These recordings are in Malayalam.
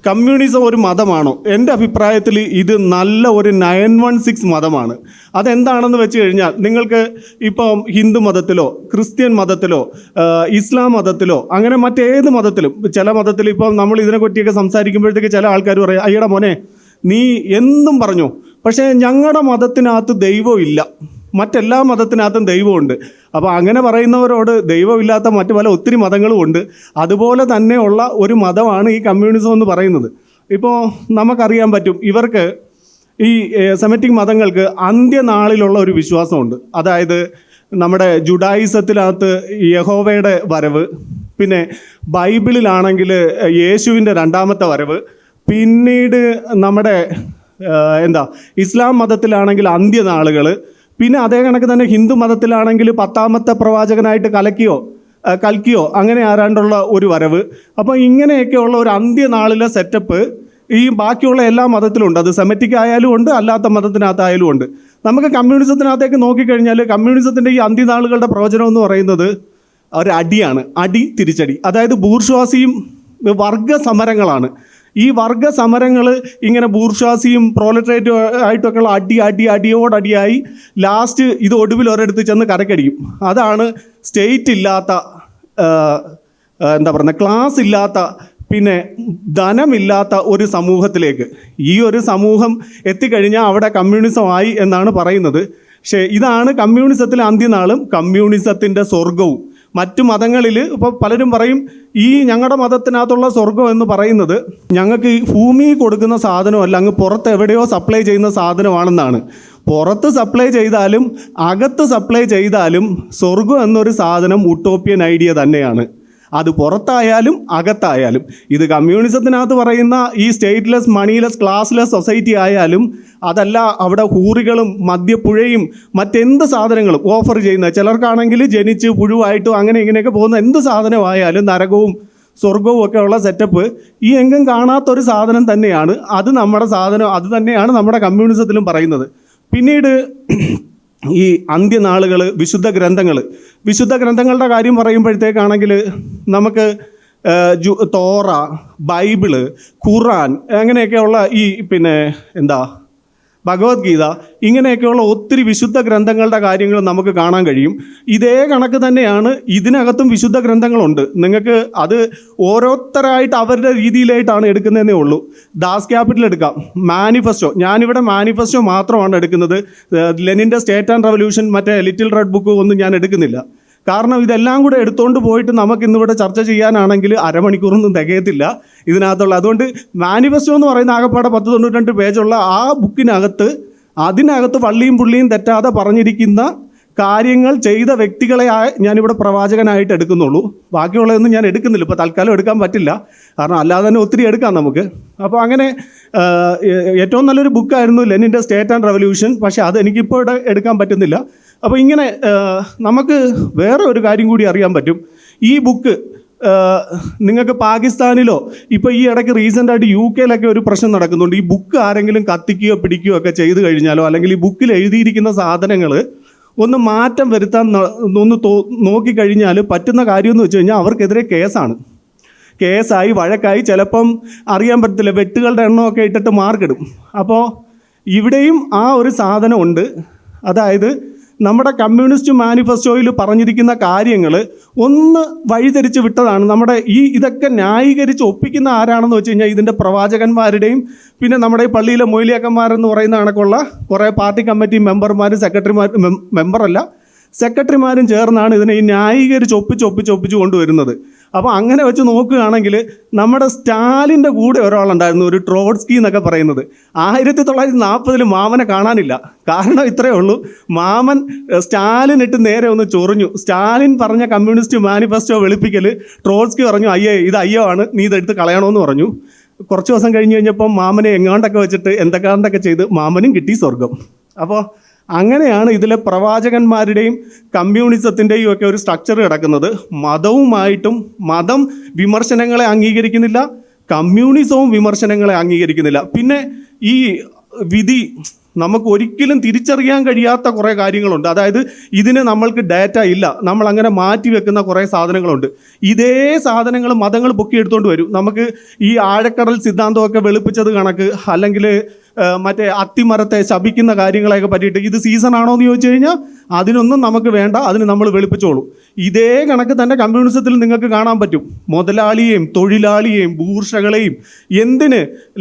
കമ്മ്യൂണിസം ഒരു മതമാണോ? എൻ്റെ അഭിപ്രായത്തിൽ ഇത് നല്ല ഒരു 916 മതമാണ്. അതെന്താണെന്ന് വെച്ച് കഴിഞ്ഞാൽ, നിങ്ങൾക്ക് ഇപ്പം ഹിന്ദു മതത്തിലോ ക്രിസ്ത്യൻ മതത്തിലോ ഇസ്ലാം മതത്തിലോ അങ്ങനെ മറ്റേത് മതത്തിലും, ചില മതത്തിൽ ഇപ്പം നമ്മൾ ഇതിനെപ്പറ്റിയൊക്കെ സംസാരിക്കുമ്പോഴത്തേക്ക് ചില ആൾക്കാർ പറയും, അയ്യടാ മോനെ നീ എന്തും പറഞ്ഞു, പക്ഷേ ഞങ്ങളുടെ മതത്തിനകത്ത് ദൈവമില്ല, മറ്റെല്ലാ മതത്തിനകത്തും ദൈവമുണ്ട്. അപ്പോൾ അങ്ങനെ പറയുന്നവരോട് ദൈവമില്ലാത്ത മറ്റു പല ഒത്തിരി മതങ്ങളും ഉണ്ട്. അതുപോലെ തന്നെയുള്ള ഒരു മതമാണ് ഈ കമ്മ്യൂണിസം എന്ന് പറയുന്നത്. ഇപ്പോൾ നമുക്കറിയാൻ പറ്റും, ഇവർക്ക് ഈ സെമറ്റിക് മതങ്ങൾക്ക് അന്ത്യനാളിലുള്ള ഒരു വിശ്വാസമുണ്ട്. അതായത് നമ്മുടെ ജുഡായിസത്തിനകത്ത് യഹോവയുടെ വരവ്, പിന്നെ ബൈബിളിലാണെങ്കിൽ യേശുവിൻ്റെ രണ്ടാമത്തെ വരവ്, പിന്നീട് നമ്മുടെ ഇസ്ലാം മതത്തിലാണെങ്കിൽ അന്ത്യനാളുകൾ, പിന്നെ അതേ കണക്ക് തന്നെ ഹിന്ദു മതത്തിലാണെങ്കിൽ 10ാമത്തെ പ്രവാചകനായിട്ട് കൽക്കിയോ അങ്ങനെ ആരാണ്ടുള്ള ഒരു വരവ്. അപ്പോൾ ഇങ്ങനെയൊക്കെയുള്ള ഒരു അന്ത്യനാളിലെ സെറ്റപ്പ് ഈ ബാക്കിയുള്ള എല്ലാ മതത്തിലും ഉണ്ട്. അത് സെമറ്റിക് ആയാലും ഉണ്ട്, അല്ലാത്ത മതത്തിനകത്തായാലും ഉണ്ട്. നമുക്ക് കമ്മ്യൂണിസത്തിനകത്തേക്ക് നോക്കിക്കഴിഞ്ഞാൽ കമ്മ്യൂണിസത്തിൻ്റെ ഈ അന്ത്യനാളുകളുടെ പ്രവചനം എന്ന് പറയുന്നത് ഒരു അടിയാണ്, അടി തിരിച്ചടി. അതായത് ബൂർഷ്വാസിയും വർഗ സമരങ്ങളാണ്. ഈ വർഗ സമരങ്ങൾ ഇങ്ങനെ ബൂർഷ്വാസിയും പ്രോലറ്റേറ്റും ആയിട്ടൊക്കെയുള്ള അടിയോടടിയായി ലാസ്റ്റ് ഇത് ഒടുവിൽ ഒരിടത്ത് ചെന്ന് കരക്കടിക്കും. അതാണ് സ്റ്റേറ്റ് ഇല്ലാത്ത, ക്ലാസ് ഇല്ലാത്ത, പിന്നെ ധനമില്ലാത്ത ഒരു സമൂഹത്തിലേക്ക് ഈ ഒരു സമൂഹം എത്തിക്കഴിഞ്ഞാൽ അവിടെ കമ്മ്യൂണിസമായി എന്നാണ് പറയുന്നത്. പക്ഷേ ഇതാണ് കമ്മ്യൂണിസത്തിലെ അന്ത്യനാളും കമ്മ്യൂണിസത്തിൻ്റെ സ്വർഗവും. മറ്റു മതങ്ങളിൽ ഇപ്പോൾ പലരും പറയും, ഈ ഞങ്ങളുടെ മതത്തിനകത്തുള്ള സ്വർഗം എന്ന് പറയുന്നത് ഞങ്ങൾക്ക് ഈ ഭൂമി കൊടുക്കുന്ന സാധനമല്ല, അങ്ങ് പുറത്ത് എവിടെയോ സപ്ലൈ ചെയ്യുന്ന സാധനമാണെന്നാണ്. പുറത്ത് സപ്ലൈ ചെയ്താലും അകത്ത് സപ്ലൈ ചെയ്താലും സ്വർഗം എന്നൊരു സാധനം ഉട്ടോപ്യൻ ഐഡിയ തന്നെയാണ്. അത് പുറത്തായാലും അകത്തായാലും. ഇത് കമ്മ്യൂണിസത്തിനകത്ത് പറയുന്ന ഈ സ്റ്റേറ്റ്ലെസ് മണിലെസ് ക്ലാസ്ലെസ് സൊസൈറ്റി ആയാലും, അതല്ല അവിടെ ഹൂറികളും മദ്യപ്പുഴയും മറ്റെന്ത് സാധനങ്ങളും ഓഫർ ചെയ്യുന്ന, ചിലർക്കാണെങ്കിൽ ജനിച്ച് പുഴുവായിട്ടും അങ്ങനെ ഇങ്ങനെയൊക്കെ പോകുന്ന എന്ത് സാധനമായാലും നരകവും സ്വർഗവും ഒക്കെ ഉള്ള സെറ്റപ്പ് ഈ എങ്ങും കാണാത്തൊരു സാധനം തന്നെയാണ്. അത് നമ്മുടെ സാധനം, അത് തന്നെയാണ് നമ്മുടെ കമ്മ്യൂണിസത്തിലും പറയുന്നത്. പിന്നീട് ഈ അന്ത്യനാളുകൾ, വിശുദ്ധ ഗ്രന്ഥങ്ങളുടെ കാര്യം പറയുമ്പോഴത്തേക്കാണെങ്കിൽ നമുക്ക് തോറ, ബൈബിള്, ഖുറാൻ അങ്ങനെയൊക്കെയുള്ള ഈ ഭഗവത്ഗീത ഇങ്ങനെയൊക്കെയുള്ള ഒത്തിരി വിശുദ്ധ ഗ്രന്ഥങ്ങളുടെ കാര്യങ്ങൾ നമുക്ക് കാണാൻ കഴിയും. ഇതേ കണക്ക് തന്നെയാണ് ഇതിനകത്തും വിശുദ്ധ ഗ്രന്ഥങ്ങളുണ്ട്. നിങ്ങൾക്ക് അത് ഓരോരുത്തരായിട്ട് അവരുടെ രീതിയിലായിട്ടാണ് എടുക്കുന്നതെന്നേ ഉള്ളൂ. ദാസ് ക്യാപിറ്റൽ എടുക്കാം, മാനിഫെസ്റ്റോ. ഞാനിവിടെ മാനിഫെസ്റ്റോ മാത്രമാണ് എടുക്കുന്നത്. ലെനിൻ്റെ സ്റ്റേറ്റ് ആൻഡ് റവല്യൂഷൻ, മറ്റേ ലിറ്റിൽ റെഡ് ബുക്ക് ഒന്നും ഞാൻ എടുക്കുന്നില്ല. കാരണം ഇതെല്ലാം കൂടെ എടുത്തുകൊണ്ട് പോയിട്ട് നമുക്കിന്നിവിടെ ചർച്ച ചെയ്യാനാണെങ്കിൽ അരമണിക്കൂറൊന്നും തികയത്തില്ല ഇതിനകത്തുള്ള. അതുകൊണ്ട് മാനിഫെസ്റ്റോ എന്ന് പറയുന്ന ആകെപ്പാടെ 1092 പേജുള്ള ആ ബുക്കിനകത്ത് അതിനകത്ത് വള്ളിയും പുള്ളിയും തെറ്റാതെ പറഞ്ഞിരിക്കുന്ന കാര്യങ്ങൾ ചെയ്ത വ്യക്തികളെ ഞാനിവിടെ പ്രവാചകനായിട്ട് എടുക്കുന്നുള്ളൂ. ബാക്കിയുള്ളതൊന്നും ഞാൻ എടുക്കുന്നില്ല. ഇപ്പോൾ തൽക്കാലം എടുക്കാൻ പറ്റില്ല, കാരണം അല്ലാതെ തന്നെ ഒത്തിരി എടുക്കാം നമുക്ക്. അപ്പോൾ അങ്ങനെ ഏറ്റവും നല്ലൊരു ബുക്കായിരുന്നു ലെനിൻ്റെ സ്റ്റേറ്റ് ആൻഡ് റവല്യൂഷൻ. പക്ഷേ അത് എനിക്കിപ്പോൾ ഇവിടെ എടുക്കാൻ പറ്റുന്നില്ല. അപ്പോൾ ഇങ്ങനെ നമുക്ക് വേറെ ഒരു കാര്യം കൂടി അറിയാൻ പറ്റും. ഈ ബുക്ക് നിങ്ങൾക്ക് പാകിസ്ഥാനിലോ ഇപ്പോൾ ഈ ഇടയ്ക്ക് റീസെൻ്റായിട്ട് UK ഒരു പ്രശ്നം നടക്കുന്നുണ്ട്. ഈ ബുക്ക് ആരെങ്കിലും കത്തിക്കുകയോ പിടിക്കുകയോ ഒക്കെ ചെയ്തു കഴിഞ്ഞാലോ, അല്ലെങ്കിൽ ഈ ബുക്കിൽ എഴുതിയിരിക്കുന്ന സാധനങ്ങൾ ഒന്ന് മാറ്റം വരുത്താൻ നോക്കിക്കഴിഞ്ഞാൽ പറ്റുന്ന കാര്യമെന്ന് വെച്ച് കഴിഞ്ഞാൽ അവർക്കെതിരെ കേസായി വഴക്കായി, ചിലപ്പം അറിയാൻ പറ്റത്തില്ല, വെട്ടുകളുടെ എണ്ണമൊക്കെ ഇട്ടിട്ട് മാർക്കിടും. അപ്പോൾ ഇവിടെയും ആ ഒരു സാധനമുണ്ട്. അതായത് നമ്മുടെ കമ്മ്യൂണിസ്റ്റ് മാനിഫെസ്റ്റോയിൽ പറഞ്ഞിരിക്കുന്ന കാര്യങ്ങൾ ഒന്ന് വഴിതിരിച്ച് വിട്ടതാണ്. നമ്മുടെ ഇതൊക്കെ ന്യായീകരിച്ച് ഒപ്പിക്കുന്ന ആരാണെന്ന് വെച്ച് കഴിഞ്ഞാൽ ഇതിൻ്റെ പ്രവാചകന്മാരുടെയും പിന്നെ നമ്മുടെ ഈ പള്ളിയിലെ മൊയ്ലിയാക്കന്മാരെന്ന് പറയുന്ന കണക്കുള്ള കുറേ പാർട്ടി കമ്മിറ്റി മെമ്പർമാരും സെക്രട്ടറിമാരും ചേർന്നാണ് ഇതിനെ ഈ ന്യായീകരിച്ച് ഒപ്പിച്ച് കൊണ്ടുവരുന്നത്. അപ്പോൾ അങ്ങനെ വെച്ച് നോക്കുകയാണെങ്കിൽ നമ്മുടെ സ്റ്റാലിൻ്റെ കൂടെ ഒരാളുണ്ടായിരുന്നു, ഒരു ട്രോട്സ്കി എന്നൊക്കെ പറയുന്നത്. 1940 മാമനെ കാണാനില്ല. കാരണം ഇത്രയേ ഉള്ളൂ, മാമൻ സ്റ്റാലിനിട്ട് നേരെ ഒന്ന് ചൊറിഞ്ഞു. സ്റ്റാലിൻ പറഞ്ഞ കമ്മ്യൂണിസ്റ്റ് മാനിഫെസ്റ്റോ വെളുപ്പിക്കൽ ട്രോട്സ്കി പറഞ്ഞു, ഇത് അയ്യോ ആണ്, നീ ഇതെടുത്ത് കളയണമെന്ന് പറഞ്ഞു. കുറച്ച് ദിവസം കഴിഞ്ഞപ്പം മാമനെ എങ്ങാണ്ടൊക്കെ വെച്ചിട്ട് എന്തൊക്കെ ചെയ്ത് മാമനും കിട്ടി സ്വർഗം. അപ്പോൾ അങ്ങനെയാണ് ഇതിലെ പ്രവാചകന്മാരുടെയും കമ്മ്യൂണിസത്തിൻ്റെയും ഒക്കെ ഒരു സ്ട്രക്ചർ കിടക്കുന്നത്. മതം വിമർശനങ്ങളെ അംഗീകരിക്കുന്നില്ല, കമ്മ്യൂണിസവും വിമർശനങ്ങളെ അംഗീകരിക്കുന്നില്ല. പിന്നെ ഈ വിധി നമുക്ക് ഒരിക്കലും തിരിച്ചറിയാൻ കഴിയാത്ത കുറേ കാര്യങ്ങളുണ്ട്. അതായത് ഇതിന് നമ്മൾക്ക് ഡാറ്റ ഇല്ല, നമ്മൾ അങ്ങനെ മാറ്റി വെക്കുന്ന കുറേ സാധനങ്ങളുണ്ട്. ഇതേ സാധനങ്ങൾ മതങ്ങൾ പൊക്കിയെടുത്തുകൊണ്ട് വരും. നമുക്ക് ഈ ആഴക്കടൽ സിദ്ധാന്തമൊക്കെ വെളുപ്പിച്ചത് കണക്ക്, അല്ലെങ്കിൽ മറ്റേ അത്തിമരത്തെ ശപിക്കുന്ന കാര്യങ്ങളെയൊക്കെ പറ്റിയിട്ട് ഇത് സീസൺ ആണോ എന്ന് ചോദിച്ചു കഴിഞ്ഞാൽ അതിനൊന്നും നമുക്ക് വേണ്ട, അതിന് നമ്മൾ വെളുപ്പിച്ചോളൂ. ഇതേ കണക്ക് തന്നെ കമ്മ്യൂണിസത്തിൽ നിങ്ങൾക്ക് കാണാൻ പറ്റും. മുതലാളിയെയും തൊഴിലാളിയെയും ബൂർഷകളെയും എന്തിന്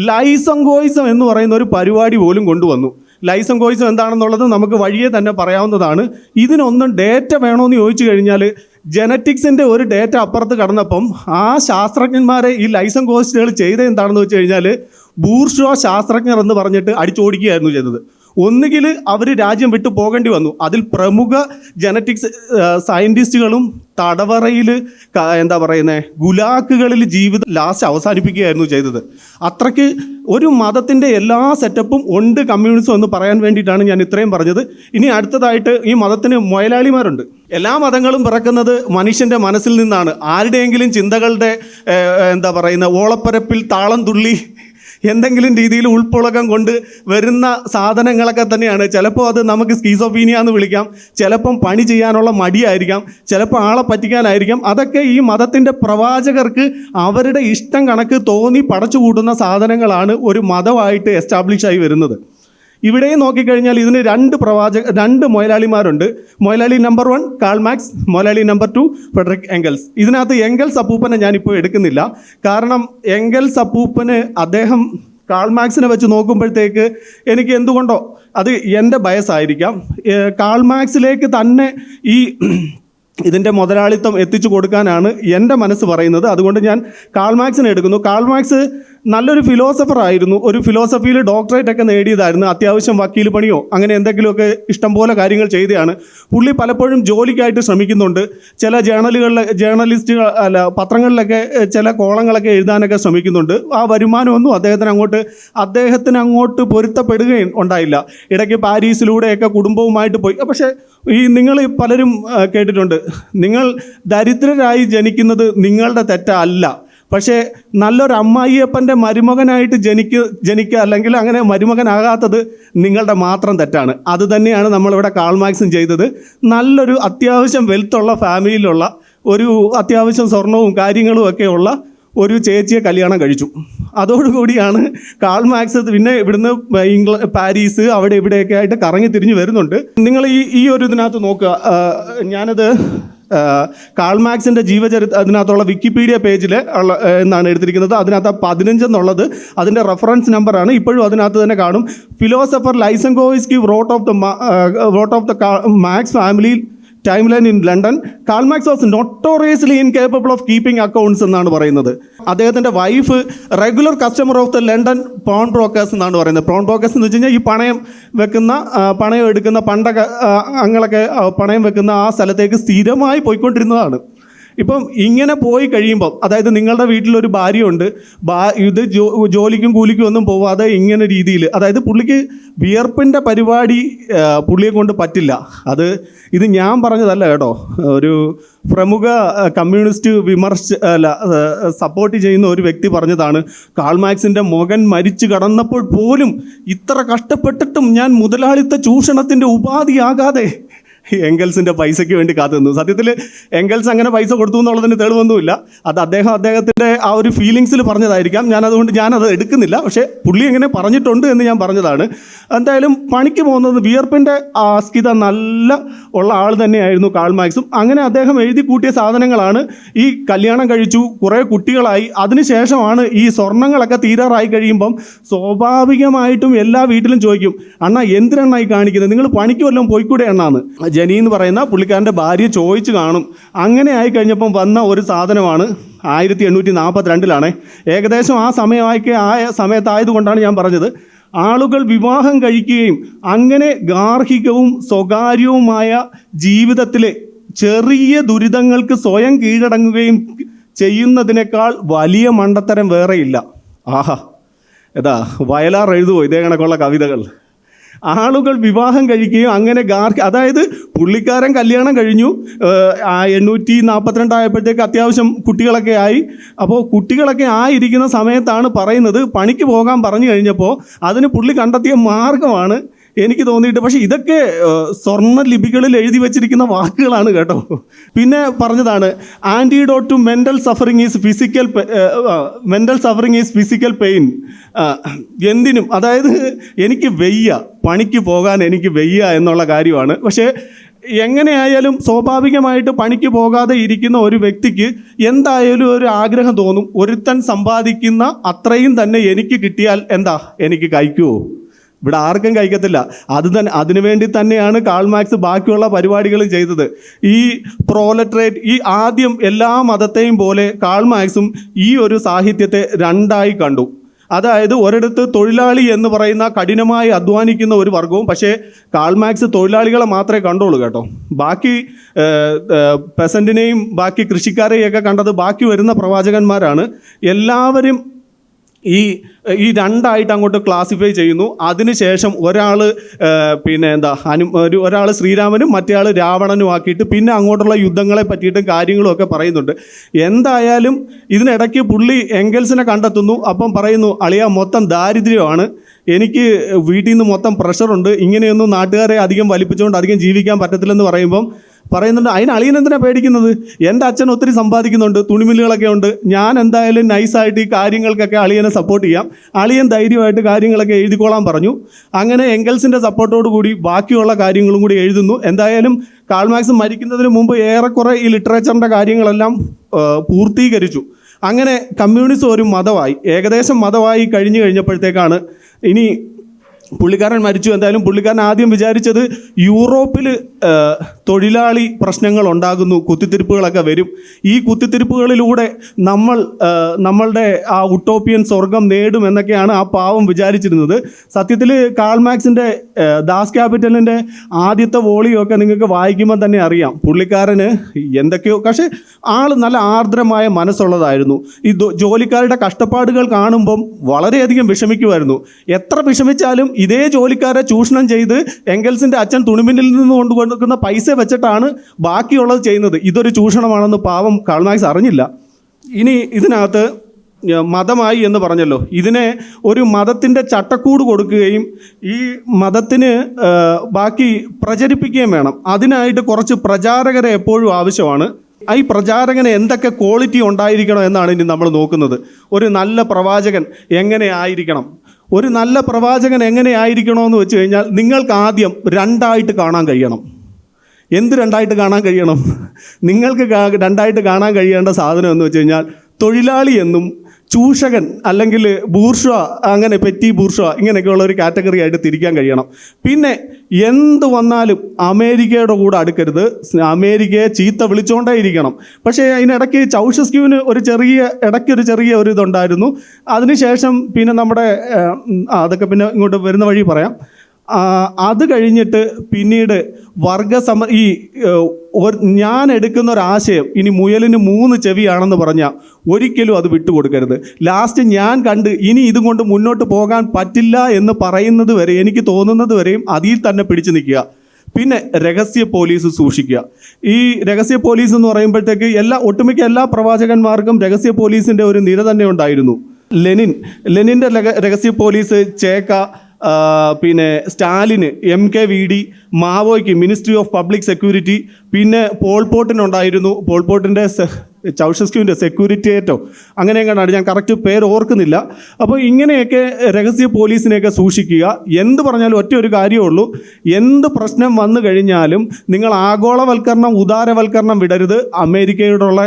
ലൈസങ്കോയിസം എന്ന് പറയുന്ന ഒരു പരിപാടി പോലും കൊണ്ടുവന്നു. ലൈസങ്കോയിസം എന്താണെന്നുള്ളത് നമുക്ക് വഴിയെ തന്നെ പറയാവുന്നതാണ്. ഇതിനൊന്നും ഡേറ്റ വേണമെന്ന് ചോദിച്ചു കഴിഞ്ഞാൽ ജനറ്റിക്സിൻ്റെ ഒരു ഡേറ്റ അപ്പുറത്ത് കടന്നപ്പം ആ ശാസ്ത്രജ്ഞന്മാരെ ഈ ലൈസങ്കോയിസ്റ്റുകൾ ചെയ്തത് എന്താണെന്ന് വെച്ച് കഴിഞ്ഞാൽ ബൂർഷ്വാ ശാസ്ത്രജ്ഞർ എന്ന് പറഞ്ഞിട്ട് അടിച്ചോടിക്കുകയായിരുന്നു ചെയ്തത്. ഒന്നുകിൽ അവർ രാജ്യം വിട്ടു പോകേണ്ടി വന്നു. അതിൽ പ്രമുഖ ജനറ്റിക്സ് സയൻറ്റിസ്റ്റുകളും തടവറയിൽ ഗുലാക്കുകളിൽ ജീവിതം ലാസ്റ്റ് അവസാനിപ്പിക്കുകയായിരുന്നു ചെയ്തത്. അത്രയ്ക്ക് ഒരു മതത്തിൻ്റെ എല്ലാ സെറ്റപ്പും ഉണ്ട് കമ്മ്യൂണിസം എന്ന് പറയാൻ വേണ്ടിയിട്ടാണ് ഞാൻ ഇത്രയും പറഞ്ഞത്. ഇനി അടുത്തതായിട്ട് ഈ മതത്തിന് മുതലാളിമാരുണ്ട്. എല്ലാ മതങ്ങളും പിറക്കുന്നത് മനുഷ്യൻ്റെ മനസ്സിൽ നിന്നാണ്. ആരുടെയെങ്കിലും ചിന്തകളുടെ ഓളപ്പരപ്പിൽ താളം തുള്ളി എന്തെങ്കിലും രീതിയിൽ ഉൾപ്പുളകം കൊണ്ട് വരുന്ന സാധനങ്ങളൊക്കെ തന്നെയാണ്. ചിലപ്പോൾ അത് നമുക്ക് സ്കീസോഫീനിയ എന്ന് വിളിക്കാം, ചിലപ്പം പണി ചെയ്യാനുള്ള മടിയായിരിക്കാം, ചിലപ്പോൾ ആളെ പറ്റിക്കാനായിരിക്കാം. അതൊക്കെ ഈ മതത്തിൻ്റെ പ്രവാചകർക്ക് അവരുടെ ഇഷ്ടം കണക്ക് തോന്നി പടച്ചു കൂട്ടുന്ന സാധനങ്ങളാണ് ഒരു മതമായിട്ട് എസ്റ്റാബ്ലിഷ് ആയി വരുന്നത്. ഇവിടെയും നോക്കിക്കഴിഞ്ഞാൽ ഇതിന് രണ്ട് മുതലാളിമാരുണ്ട്. മുതലാളി നമ്പർ 1 കാൾ മാർക്സ്, മുതലാളി നമ്പർ 2 ഫ്രെഡറിക് എംഗൽസ്. ഇതിനകത്ത് എംഗൽസ് അപ്പൂപ്പനെ ഞാനിപ്പോൾ എടുക്കുന്നില്ല. കാരണം എംഗൽസ് അപ്പൂപ്പന് അദ്ദേഹം കാൾ മാർക്സിനെ വെച്ച് നോക്കുമ്പോഴത്തേക്ക് എനിക്ക് എന്തുകൊണ്ടോ അത് എൻ്റെ ബയസായിരിക്കാം, കാൾ മാർക്സിലേക്ക് തന്നെ ഇതിൻ്റെ മുതലാളിത്തം എത്തിച്ചു കൊടുക്കാനാണ് എൻ്റെ മനസ്സ് പറയുന്നത്. അതുകൊണ്ട് ഞാൻ കാൾ മാർക്സിനെ എടുക്കുന്നു. കാൾ മാർക്സ് നല്ലൊരു ഫിലോസഫർ ആയിരുന്നു. ഒരു ഫിലോസഫിയിൽ ഡോക്ടറേറ്റ് ഒക്കെ നേടിയതായിരുന്നു. അത്യാവശ്യം വക്കീൽ പണിയോ അങ്ങനെ എന്തെങ്കിലുമൊക്കെ ഇഷ്ടംപോലെ കാര്യങ്ങൾ ചെയ്തതാണ്. പുള്ളി പലപ്പോഴും ജോലിക്കായിട്ട് ശ്രമിക്കുന്നുണ്ട്. ചില പത്രങ്ങളിലൊക്കെ ചില കോളങ്ങളൊക്കെ എഴുതാനൊക്കെ ശ്രമിക്കുന്നുണ്ട്. ആ വരുമാനമൊന്നും അദ്ദേഹത്തിന് അങ്ങോട്ട് പൊരുത്തപ്പെടുകയും ഉണ്ടായില്ല. ഇടയ്ക്ക് പാരീസിലൂടെയൊക്കെ കുടുംബവുമായിട്ട് പോയി. പക്ഷേ നിങ്ങൾ പലരും കേട്ടിട്ടുണ്ട്, നിങ്ങൾ ദരിദ്രരായി ജനിക്കുന്നത് നിങ്ങളുടെ തെറ്റല്ല, പക്ഷേ നല്ലൊരു അമ്മായിയപ്പൻ്റെ മരുമകനായിട്ട് ജനിക്കുക അല്ലെങ്കിൽ അങ്ങനെ മരുമകനാകാത്തത് നിങ്ങളുടെ മാത്രം തെറ്റാണ്. അത് തന്നെയാണ് നമ്മളിവിടെ കാൾ മാർക്സും ചെയ്തത്. നല്ലൊരു അത്യാവശ്യം വെൽത്തുള്ള ഫാമിലിയിലുള്ള ഒരു അത്യാവശ്യം സ്വർണവും കാര്യങ്ങളും ഒക്കെ ഉള്ള ഒരു ചേച്ചിയെ കല്യാണം കഴിച്ചു. അതോടുകൂടിയാണ് കാൾ മാർക്സ് പിന്നെ ഇവിടുന്ന് പാരീസ് അവിടെ ഇവിടെയൊക്കെ ആയിട്ട് കറങ്ങി തിരിഞ്ഞ് വരുന്നുണ്ട്. നിങ്ങൾ ഈ ഒരു ഇതിനകത്ത് നോക്കുക. ഞാനത് കാൾ മാർക്സിൻ്റെ അതിനകത്തുള്ള വിക്കിപീഡിയ പേജിൽ എന്നാണ് എടുത്തിരിക്കുന്നത്. അതിനകത്ത് 15 എന്നുള്ളത് അതിൻ്റെ റെഫറൻസ് നമ്പറാണ്. ഇപ്പോഴും അതിനകത്ത് തന്നെ കാണും. ഫിലോസഫർ ലൈസങ്കോവ്സ്കി wrote of the Marx family timeline in London. Karl Marx was notoriously incapable of keeping accounts എന്നാണ് പറയുന്നത്. അദ്ദേഹത്തിൻ്റെ wife regular customer of the London pawn brokers എന്നാണ് പറയുന്നത്. പോൺ ബ്രോക്കേഴ്സ് എന്ന് വെച്ച് കഴിഞ്ഞാൽ ഈ പണയം എടുക്കുന്ന അങ്ങളൊക്കെ പണയം വെക്കുന്ന ആ സ്ഥലത്തേക്ക് സ്ഥിരമായി പോയിക്കൊണ്ടിരുന്നതാണ്. ഇപ്പം ഇങ്ങനെ പോയി കഴിയുമ്പം, അതായത് നിങ്ങളുടെ വീട്ടിലൊരു ഭാര്യയുണ്ട്, ഇത് ജോലിക്കും കൂലിക്കും ഒന്നും പോവാതെ ഇങ്ങനെ രീതിയിൽ, അതായത് പുള്ളിക്ക് വിയർപ്പിൻ്റെ പരിപാടി പുള്ളിയെ കൊണ്ട് പറ്റില്ല. ഇത് ഞാൻ പറഞ്ഞതല്ല കേട്ടോ, ഒരു പ്രമുഖ കമ്മ്യൂണിസ്റ്റ് സപ്പോർട്ട് ചെയ്യുന്ന ഒരു വ്യക്തി പറഞ്ഞതാണ്. കാൾ മാർക്സിൻ്റെ മകൻ മരിച്ചു കടന്നപ്പോൾ പോലും ഇത്ര കഷ്ടപ്പെട്ടിട്ടും ഞാൻ മുതലാളിത്ത ചൂഷണത്തിൻ്റെ ഉപാധിയാകാതെ എംഗൽസിൻ്റെ പൈസയ്ക്ക് വേണ്ടി കാത്തുനിന്നു. സത്യത്തിൽ എംഗൽസ് അങ്ങനെ പൈസ കൊടുത്തു എന്നുള്ളതിന് തെളിവൊന്നുമില്ല. അത് അദ്ദേഹത്തിൻ്റെ ആ ഒരു ഫീലിങ്സിൽ പറഞ്ഞതായിരിക്കാം. ഞാനത് എടുക്കുന്നില്ല. പക്ഷേ പുള്ളി എങ്ങനെ പറഞ്ഞിട്ടുണ്ട് എന്ന് ഞാൻ പറഞ്ഞതാണ്. എന്തായാലും പണിക്ക് പോകുന്നത് വിയർപ്പിൻ്റെ ആസ്കിത നല്ല ഉള്ള ആൾ തന്നെയായിരുന്നു കാൾ മാർക്സും. അങ്ങനെ അദ്ദേഹം എഴുതി കൂട്ടിയ സാധനങ്ങളാണ് ഈ കല്യാണം കഴിച്ചു, കുറേ കുട്ടികളായി. അതിനുശേഷമാണ് ഈ സ്വർണ്ണങ്ങളൊക്കെ തീരാറായി കഴിയുമ്പം സ്വാഭാവികമായിട്ടും എല്ലാ വീട്ടിലും ചോദിക്കും, അണ്ണാ എന്തിനെണ്ണായി കാണിക്കുന്നത്, നിങ്ങൾ പണിക്ക് വല്ലതും പോയിക്കൂടെ എണ്ണാന്ന്. ജനി എന്ന് പറയുന്ന പുള്ളിക്കാരൻ്റെ ഭാര്യ ചോദിച്ചു കാണും. അങ്ങനെ ആയി കഴിഞ്ഞപ്പം വന്ന ഒരു സാധനമാണ് 1842 ഏകദേശം ആ സമയത്തായതുകൊണ്ടാണ് ഞാൻ പറഞ്ഞത്. ആളുകൾ വിവാഹം കഴിക്കുകയും അങ്ങനെ ഗാർഹികവും സ്വകാര്യവുമായ ജീവിതത്തിലെ ചെറിയ ദുരിതങ്ങൾക്ക് സ്വയം കീഴടങ്ങുകയും ചെയ്യുന്നതിനേക്കാൾ വലിയ മണ്ടത്തരം വേറെയില്ല. ആഹാ, വയലാർ എഴുതുമോ ഇതേ കണക്കുള്ള കവിതകൾ? ആളുകൾ വിവാഹം കഴിക്കുകയും അങ്ങനെ അതായത് പുള്ളിക്കാരൻ കല്യാണം കഴിഞ്ഞു, 842 ആയപ്പോഴത്തേക്ക് അത്യാവശ്യം കുട്ടികളൊക്കെ ആയി. അപ്പോൾ കുട്ടികളൊക്കെ ആയിരിക്കുന്ന സമയത്താണ് പറയുന്നത് പണിക്ക് പോകാൻ പറഞ്ഞു കഴിഞ്ഞപ്പോൾ അതിന് പുള്ളി കണ്ടെത്തിയ മാർഗമാണ് എനിക്ക് തോന്നിയിട്ട്. പക്ഷേ ഇതൊക്കെ സ്വർണ്ണ ലിപികളിൽ എഴുതി വെച്ചിരിക്കുന്ന വാക്കുകളാണ് കേട്ടോ. പിന്നെ പറഞ്ഞതാണ് antidote to mental suffering is physical pain. എന്തിനും, അതായത് എനിക്ക് വയ്യ, പണിക്ക് പോകാൻ എനിക്ക് വയ്യ എന്നുള്ള കാര്യമാണ്. പക്ഷേ എങ്ങനെയായാലും സ്വാഭാവികമായിട്ട് പണിക്ക് പോകാതെ ഇരിക്കുന്ന ഒരു വ്യക്തിക്ക് എന്തായാലും ഒരു ആഗ്രഹം തോന്നും, ഒരുത്തൻ സമ്പാദിക്കുന്ന അത്രയും തന്നെ എനിക്ക് കിട്ടിയാൽ എന്താ എനിക്ക് കഴിക്കുമോ? ഇവിടെ ആർക്കും കഴിക്കത്തില്ല. അതിനുവേണ്ടി തന്നെയാണ് കാൾ മാർക്സ് ബാക്കിയുള്ള പരിപാടികളും ചെയ്തത്. ഈ പ്രോലട്രേറ്റ്, ഈ ആദ്യം എല്ലാ മതത്തെയും പോലെ കാൾ മാർക്സും ഈ ഒരു സാഹിത്യത്തെ രണ്ടായി കണ്ടു. അതായത് ഒരിടത്ത് തൊഴിലാളി എന്ന് പറയുന്ന കഠിനമായി അധ്വാനിക്കുന്ന ഒരു വർഗവും, പക്ഷേ കാൾ മാർക്സ് തൊഴിലാളികളെ മാത്രമേ കണ്ടുള്ളൂ കേട്ടോ. ബാക്കി പെസൻറ്റിനെയും ബാക്കി കൃഷിക്കാരെയൊക്കെ കണ്ടത് ബാക്കി വരുന്ന പ്രവാചകന്മാരാണ്. എല്ലാവരും ഈ രണ്ടായിട്ട് അങ്ങോട്ട് ക്ലാസിഫൈ ചെയ്യുന്നു. അതിനുശേഷം ഒരാൾ ഒരാൾ ശ്രീരാമനും മറ്റേ ആൾ രാവണനും ആക്കിയിട്ട് പിന്നെ അങ്ങോട്ടുള്ള യുദ്ധങ്ങളെ പറ്റിയിട്ടും കാര്യങ്ങളും ഒക്കെ പറയുന്നുണ്ട്. എന്തായാലും ഇതിനിടയ്ക്ക് പുള്ളി എംഗൽസിനെ കണ്ടെത്തുന്നു. അപ്പം പറയുന്നു, അളിയ മൊത്തം ദാരിദ്ര്യമാണ്, എനിക്ക് വീട്ടിൽ നിന്ന് മൊത്തം പ്രഷറുണ്ട്, ഇങ്ങനെയൊന്നും നാട്ടുകാരെ അധികം വലിപ്പിച്ചുകൊണ്ട് അധികം ജീവിക്കാൻ പറ്റത്തില്ലെന്ന് പറയുന്നുണ്ട്. അതിന് അളിയൻ എന്തിനാണ് പേടിക്കുന്നത്? എൻ്റെ അച്ഛൻ ഒത്തിരി സമ്പാദിക്കുന്നുണ്ട്, തുണിമില്ലുകളൊക്കെ ഉണ്ട്, ഞാൻ എന്തായാലും നൈസായിട്ട് ഈ കാര്യങ്ങൾക്കൊക്കെ അളിയനെ സപ്പോർട്ട് ചെയ്യാം, അളിയൻ ധൈര്യമായിട്ട് കാര്യങ്ങളൊക്കെ എഴുതിക്കോളാൻ പറഞ്ഞു. അങ്ങനെ എംഗൽസിൻ്റെ സപ്പോർട്ടോട് കൂടി ബാക്കിയുള്ള കാര്യങ്ങളും കൂടി എഴുതുന്നു. എന്തായാലും കാൾ മാർക്സ് മരിക്കുന്നതിന് മുമ്പ് ഏറെക്കുറെ ഈ ലിറ്ററേച്ചറിൻ്റെ കാര്യങ്ങളെല്ലാം പൂർത്തീകരിച്ചു. അങ്ങനെ കമ്മ്യൂണിസം ഒരു മതമായി, ഏകദേശം മതമായി കഴിഞ്ഞപ്പോഴത്തേക്കാണ് ഇനി പുള്ളിക്കാരൻ മരിച്ചു. എന്തായാലും പുള്ളിക്കാരൻ ആദ്യം വിചാരിച്ചത് യൂറോപ്പിൽ തൊഴിലാളി പ്രശ്നങ്ങൾ ഉണ്ടാകുന്നു, കുത്തിത്തിരിപ്പുകളൊക്കെ വരും, ഈ കുത്തിത്തിരിപ്പുകളിലൂടെ നമ്മളുടെ ആ ഉട്ടോപ്പിയൻ സ്വർഗം നേടും എന്നൊക്കെയാണ് ആ പാവം വിചാരിച്ചിരുന്നത്. സത്യത്തിൽ കാൾ മാർക്സിൻ്റെ ദാസ് ക്യാപിറ്റലിൻ്റെ ആദ്യത്തെ വോളിയൊക്കെ നിങ്ങൾക്ക് വായിക്കുമ്പോൾ തന്നെ അറിയാം, പുള്ളിക്കാരന് എന്തൊക്കെയോ, പക്ഷേ ആൾ നല്ല ആർദ്രമായ മനസ്സുള്ളതായിരുന്നു. ഈ ജോലിക്കാരുടെ കഷ്ടപ്പാടുകൾ കാണുമ്പം വളരെയധികം വിഷമിക്കുമായിരുന്നു. എത്ര വിഷമിച്ചാലും ഇതേ ജോലിക്കാരെ ചൂഷണം ചെയ്ത് എംഗൽസിൻ്റെ അച്ഛൻ തുണിമില്ലിൽ നിന്ന് കൊണ്ടുകൊടുക്കുന്ന പൈസ വെച്ചിട്ടാണ് ബാക്കിയുള്ളത് ചെയ്യുന്നത്. ഇതൊരു ചൂഷണമാണെന്ന് പാവം കാൾ മാർക്സ് അറിഞ്ഞില്ല. ഇനി ഇതിനകത്ത് മതമായി എന്ന് പറഞ്ഞല്ലോ, ഇതിനെ ഒരു മതത്തിൻ്റെ ചട്ടക്കൂട് കൊടുക്കുകയും ഈ മതത്തിന് ബാക്കി പ്രചരിപ്പിക്കുകയും വേണം. അതിനായിട്ട് കുറച്ച് പ്രചാരകരെ എപ്പോഴും ആവശ്യമാണ്. ഈ പ്രചാരകന് എന്തൊക്കെ ക്വാളിറ്റി ഉണ്ടായിരിക്കണം എന്നാണ് ഇനി നമ്മൾ നോക്കുന്നത്. ഒരു നല്ല പ്രവാചകൻ എങ്ങനെ ആയിരിക്കണം? ഒരു നല്ല പ്രവാചകൻ എങ്ങനെ ആയിരിക്കണമെന്ന് വെച്ച് കഴിഞ്ഞാൽ നിങ്ങൾക്ക് ആദ്യം രണ്ടായിട്ട് കാണാൻ കഴിയണം. എന്ത് രണ്ടായിട്ട് കാണാൻ കഴിയണം? നിങ്ങൾക്ക് രണ്ടായിട്ട് കാണാൻ കഴിയേണ്ട സാധനം എന്ന് വെച്ച് കഴിഞ്ഞാൽ തൊഴിലാളി എന്നും ചൂഷകൻ അല്ലെങ്കിൽ ബൂർഷ്വ, അങ്ങനെ പെറ്റി ബൂർഷ്വ, ഇങ്ങനെയൊക്കെയുള്ള ഒരു കാറ്റഗറി ആയിട്ട് തിരിക്കാൻ കഴിയണം. പിന്നെ എന്ത് വന്നാലും അമേരിക്കയുടെ കൂടെ അടുക്കരുത്, അമേരിക്കയെ ചീത്ത വിളിച്ചുകൊണ്ടേ ഇരിക്കണം. പക്ഷേ അതിനിടയ്ക്ക് ചൗഷസ്ക്യൂവിന് ഒരു ചെറിയ ഒരു ഇതുണ്ടായിരുന്നു. അതിനുശേഷം പിന്നെ നമ്മുടെ അതൊക്കെ പിന്നെ ഇങ്ങോട്ട് വരുന്ന വഴി പറയാം. അത് കഴിഞ്ഞിട്ട് പിന്നീട് ഞാൻ എടുക്കുന്ന ഒരാശയം, ഇനി മുയലിന് 3 ചെവിയാണെന്ന് പറഞ്ഞാൽ ഒരിക്കലും അത് വിട്ടുകൊടുക്കരുത്. ലാസ്റ്റ് ഞാൻ കണ്ട് ഇനി ഇതും കൊണ്ട് മുന്നോട്ട് പോകാൻ പറ്റില്ല എന്ന് പറയുന്നത് വരെ, എനിക്ക് തോന്നുന്നത് വരെയും അതിൽ തന്നെ പിടിച്ചു നിൽക്കുക. പിന്നെ രഹസ്യ പോലീസ് സൂക്ഷിക്കുക. ഈ രഹസ്യ പോലീസ് എന്ന് പറയുമ്പോഴത്തേക്ക് ഒട്ടുമിക്ക എല്ലാ പ്രവാചകന്മാർക്കും രഹസ്യ പോലീസിൻ്റെ ഒരു നിര തന്നെ ഉണ്ടായിരുന്നു. ലെനിൻ്റെ രഹസ്യ പോലീസ്, ചേക്ക, പിന്നെ സ്റ്റാലിന്, MKVD, മാവോയ്ക്ക് മിനിസ്ട്രി ഓഫ് പബ്ലിക് സെക്യൂരിറ്റി, പിന്നെ പോൾപോട്ടിനുണ്ടായിരുന്നു, പോൾപോട്ടിൻ്റെ ചൗഷസ്ക്യൂവിൻ്റെ സെക്യൂരിറ്റിയേറ്റോ അങ്ങനെ എങ്ങനെയാണ്, ഞാൻ കറക്റ്റ് പേര് ഓർക്കുന്നില്ല. അപ്പോൾ ഇങ്ങനെയൊക്കെ രഹസ്യ പോലീസിനെയൊക്കെ സൂക്ഷിക്കുക. എന്ത് പറഞ്ഞാലും ഒറ്റ ഒരു കാര്യമേ ഉള്ളൂ, എന്ത് പ്രശ്നം വന്നു കഴിഞ്ഞാലും നിങ്ങൾ ആഗോളവൽക്കരണം, ഉദാരവൽക്കരണം വിടരുത്, അമേരിക്കയോടുള്ള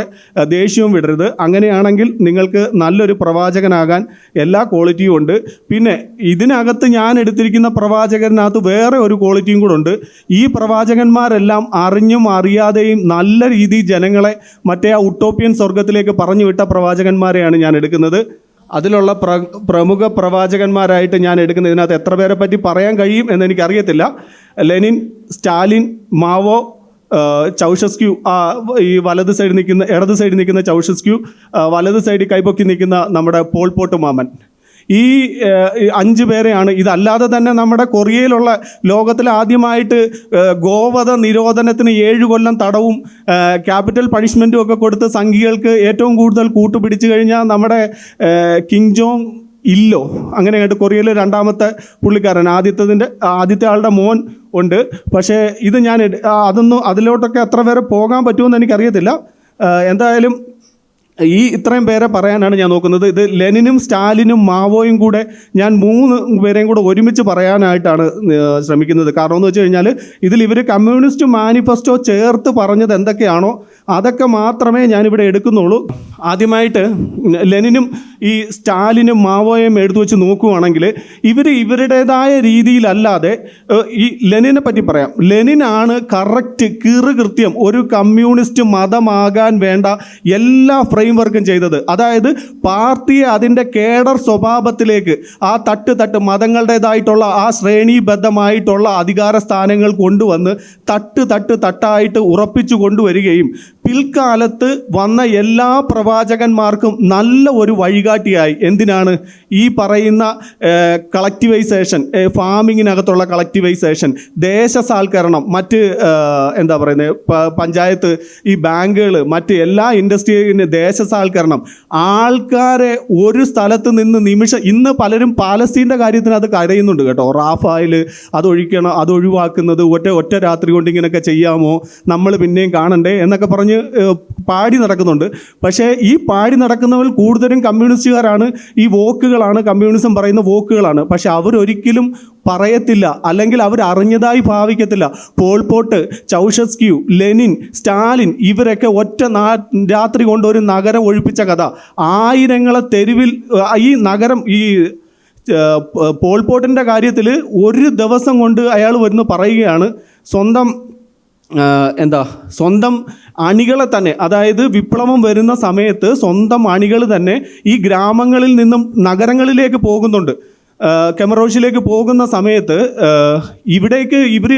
ദേഷ്യവും വിടരുത്. അങ്ങനെയാണെങ്കിൽ നിങ്ങൾക്ക് നല്ലൊരു പ്രവാചകനാകാൻ എല്ലാ ക്വാളിറ്റിയും ഉണ്ട്. പിന്നെ ഇതിനകത്ത് ഞാൻ എടുത്തിരിക്കുന്ന പ്രവാചകനകത്ത് വേറെ ഒരു ക്വാളിറ്റിയും കൂടെ ഉണ്ട്. ഈ പ്രവാചകന്മാരെല്ലാം അറിഞ്ഞും അറിയാതെയും നല്ല രീതിയിൽ ജനങ്ങളെ മറ്റേ ആ ഉട്ടോപ്യൻ സ്വർഗത്തിലേക്ക് പറഞ്ഞു വിട്ട പ്രവാചകന്മാരെയാണ് ഞാൻ എടുക്കുന്നത്. അതിലുള്ള പ്രമുഖ പ്രവാചകന്മാരായിട്ട് ഞാൻ എടുക്കുന്നത്, ഇതിനകത്ത് എത്ര പേരെ പറ്റി പറയാൻ കഴിയും എന്നെനിക്കറിയത്തില്ല. ലെനിൻ, സ്റ്റാലിൻ, മാവോ, ചൗഷസ്ക്യൂ, ഈ ഇടത് സൈഡിൽ നിൽക്കുന്ന ചൗഷസ്ക്യൂ, വലത് സൈഡിൽ കൈപൊക്കി നിൽക്കുന്ന നമ്മുടെ പോൾപോട്ട് മാമൻ, ഈ 5 പേരെയാണ്. ഇതല്ലാതെ തന്നെ നമ്മുടെ കൊറിയയിലുള്ള ലോകത്തിൽ ആദ്യമായിട്ട് ഗോവധ നിരോധനത്തിന് 7 കൊല്ലം തടവും ക്യാപിറ്റൽ പണിഷ്മെൻറ്റും ഒക്കെ കൊടുത്ത് സംഘികൾക്ക് ഏറ്റവും കൂടുതൽ കൂട്ടുപിടിച്ചു കഴിഞ്ഞാൽ നമ്മുടെ കിങ് ജോങ് ഇല്ലോ, അങ്ങനെയായിട്ട് കൊറിയയിൽ 2ാമത്തെ പുള്ളിക്കാരൻ, ആദ്യത്തെ ആളുടെ മോൻ ഉണ്ട്. പക്ഷേ ഇത് ഞാൻ അതിലോട്ടൊക്കെ എത്ര പേരെ പോകാൻ പറ്റുമെന്ന് എനിക്കറിയത്തില്ല. എന്തായാലും ഇത്രയും പേരെ പറയാനാണ് ഞാൻ നോക്കുന്നത്. ഇത് ലെനിനും സ്റ്റാലിനും മാവോയും കൂടെ ഞാൻ 3 പേരെയും കൂടെ ഒരുമിച്ച് പറയാനായിട്ടാണ് ശ്രമിക്കുന്നത്. കാരണം എന്ന് വെച്ച് കഴിഞ്ഞാൽ ഇതിൽ ഇവർ കമ്മ്യൂണിസ്റ്റ് മാനിഫെസ്റ്റോ ചേർത്ത് പറഞ്ഞത് എന്തൊക്കെയാണോ അതൊക്കെ മാത്രമേ ഞാനിവിടെ എടുക്കുന്നുള്ളൂ. ആദ്യമായിട്ട് ലെനിനും ഈ സ്റ്റാലിനും മാവോയും എടുത്തു വെച്ച് നോക്കുകയാണെങ്കിൽ ഇവരുടേതായ രീതിയിലല്ലാതെ ഈ ലെനിനെ പറ്റി പറയാം. ലെനിനാണ് കറക്റ്റ് കൃത്യം ഒരു കമ്മ്യൂണിസ്റ്റ് മതമാകാൻ വേണ്ട എല്ലാ ഫ്രെയിംവർക്കും ചെയ്തത്. അതായത് പാർട്ടിയെ അതിൻ്റെ കേഡർ സ്വഭാവത്തിലേക്ക് ആ തട്ട് മതങ്ങളുടേതായിട്ടുള്ള ആ ശ്രേണീബദ്ധമായിട്ടുള്ള അധികാര സ്ഥാനങ്ങൾ കൊണ്ടുവന്ന് തട്ടായിട്ട് ഉറപ്പിച്ചു കൊണ്ടുവരികയും പിൽക്കാലത്ത് വന്ന എല്ലാ പ്രവാചകന്മാർക്കും നല്ല ഒരു വഴികാട്ടിയായി. എന്തിനാണ് ഈ പറയുന്ന കളക്ടിവൈസേഷൻ, ഫാമിങ്ങിനകത്തുള്ള കളക്ടിവൈസേഷൻ, ദേശസാൽക്കരണം, മറ്റ് എന്താ പറയുന്നത്, പഞ്ചായത്ത്, ഈ ബാങ്കുകൾ, മറ്റ് എല്ലാ ഇൻഡസ്ട്രിയിന് ദേശസാൽക്കരണം, ആൾക്കാരെ ഒരു സ്ഥലത്ത് നിന്ന് ഇന്ന് പലരും പാലസ്തീൻ്റെ കാര്യത്തിന് അത് കരയുന്നുണ്ട് കേട്ടോ. റാഫായിൽ അത് ഒഴിവാക്കുന്നത് ഒറ്റ രാത്രി കൊണ്ട് ഇങ്ങനെയൊക്കെ ചെയ്യാമോ, നമ്മൾ പിന്നെയും കാണണ്ടേ എന്നൊക്കെ പറഞ്ഞ് പാടി നടക്കുന്നുണ്ട്. പക്ഷേ ഈ പാടി നടക്കുന്നവർ കൂടുതലും കമ്മ്യൂണിസ്റ്റുകാരാണ്. ഈ വോക്കുകളാണ്, കമ്മ്യൂണിസം പറയുന്ന വോക്കുകളാണ്. പക്ഷെ അവരൊരിക്കലും പറയത്തില്ല, അല്ലെങ്കിൽ അവർ അറിഞ്ഞതായി ഭാവിക്കത്തില്ല. പോൾപോട്ട്, ചൗഷസ്ക്യു, ലെനിൻ, സ്റ്റാലിൻ ഇവരൊക്കെ ഒറ്റ രാത്രി കൊണ്ട് ഒരു നഗരം ഒഴിപ്പിച്ച കഥ. ആയിരങ്ങളെ തെരുവിൽ ഈ നഗരം, ഈ പോൾപോട്ടിൻ്റെ കാര്യത്തിൽ ഒരു ദിവസം കൊണ്ട് അയാൾ വരുന്നു പറയുകയാണ്, സ്വന്തം അണികളെ തന്നെ, അതായത് വിപ്ലവം വരുന്ന സമയത്ത് സ്വന്തം അണികൾ തന്നെ ഈ ഗ്രാമങ്ങളിൽ നിന്നും നഗരങ്ങളിലേക്ക് പോകുന്നുണ്ട്. കെമറോഷിലേക്ക് പോകുന്ന സമയത്ത് ഇവിടേക്ക് ഇവർ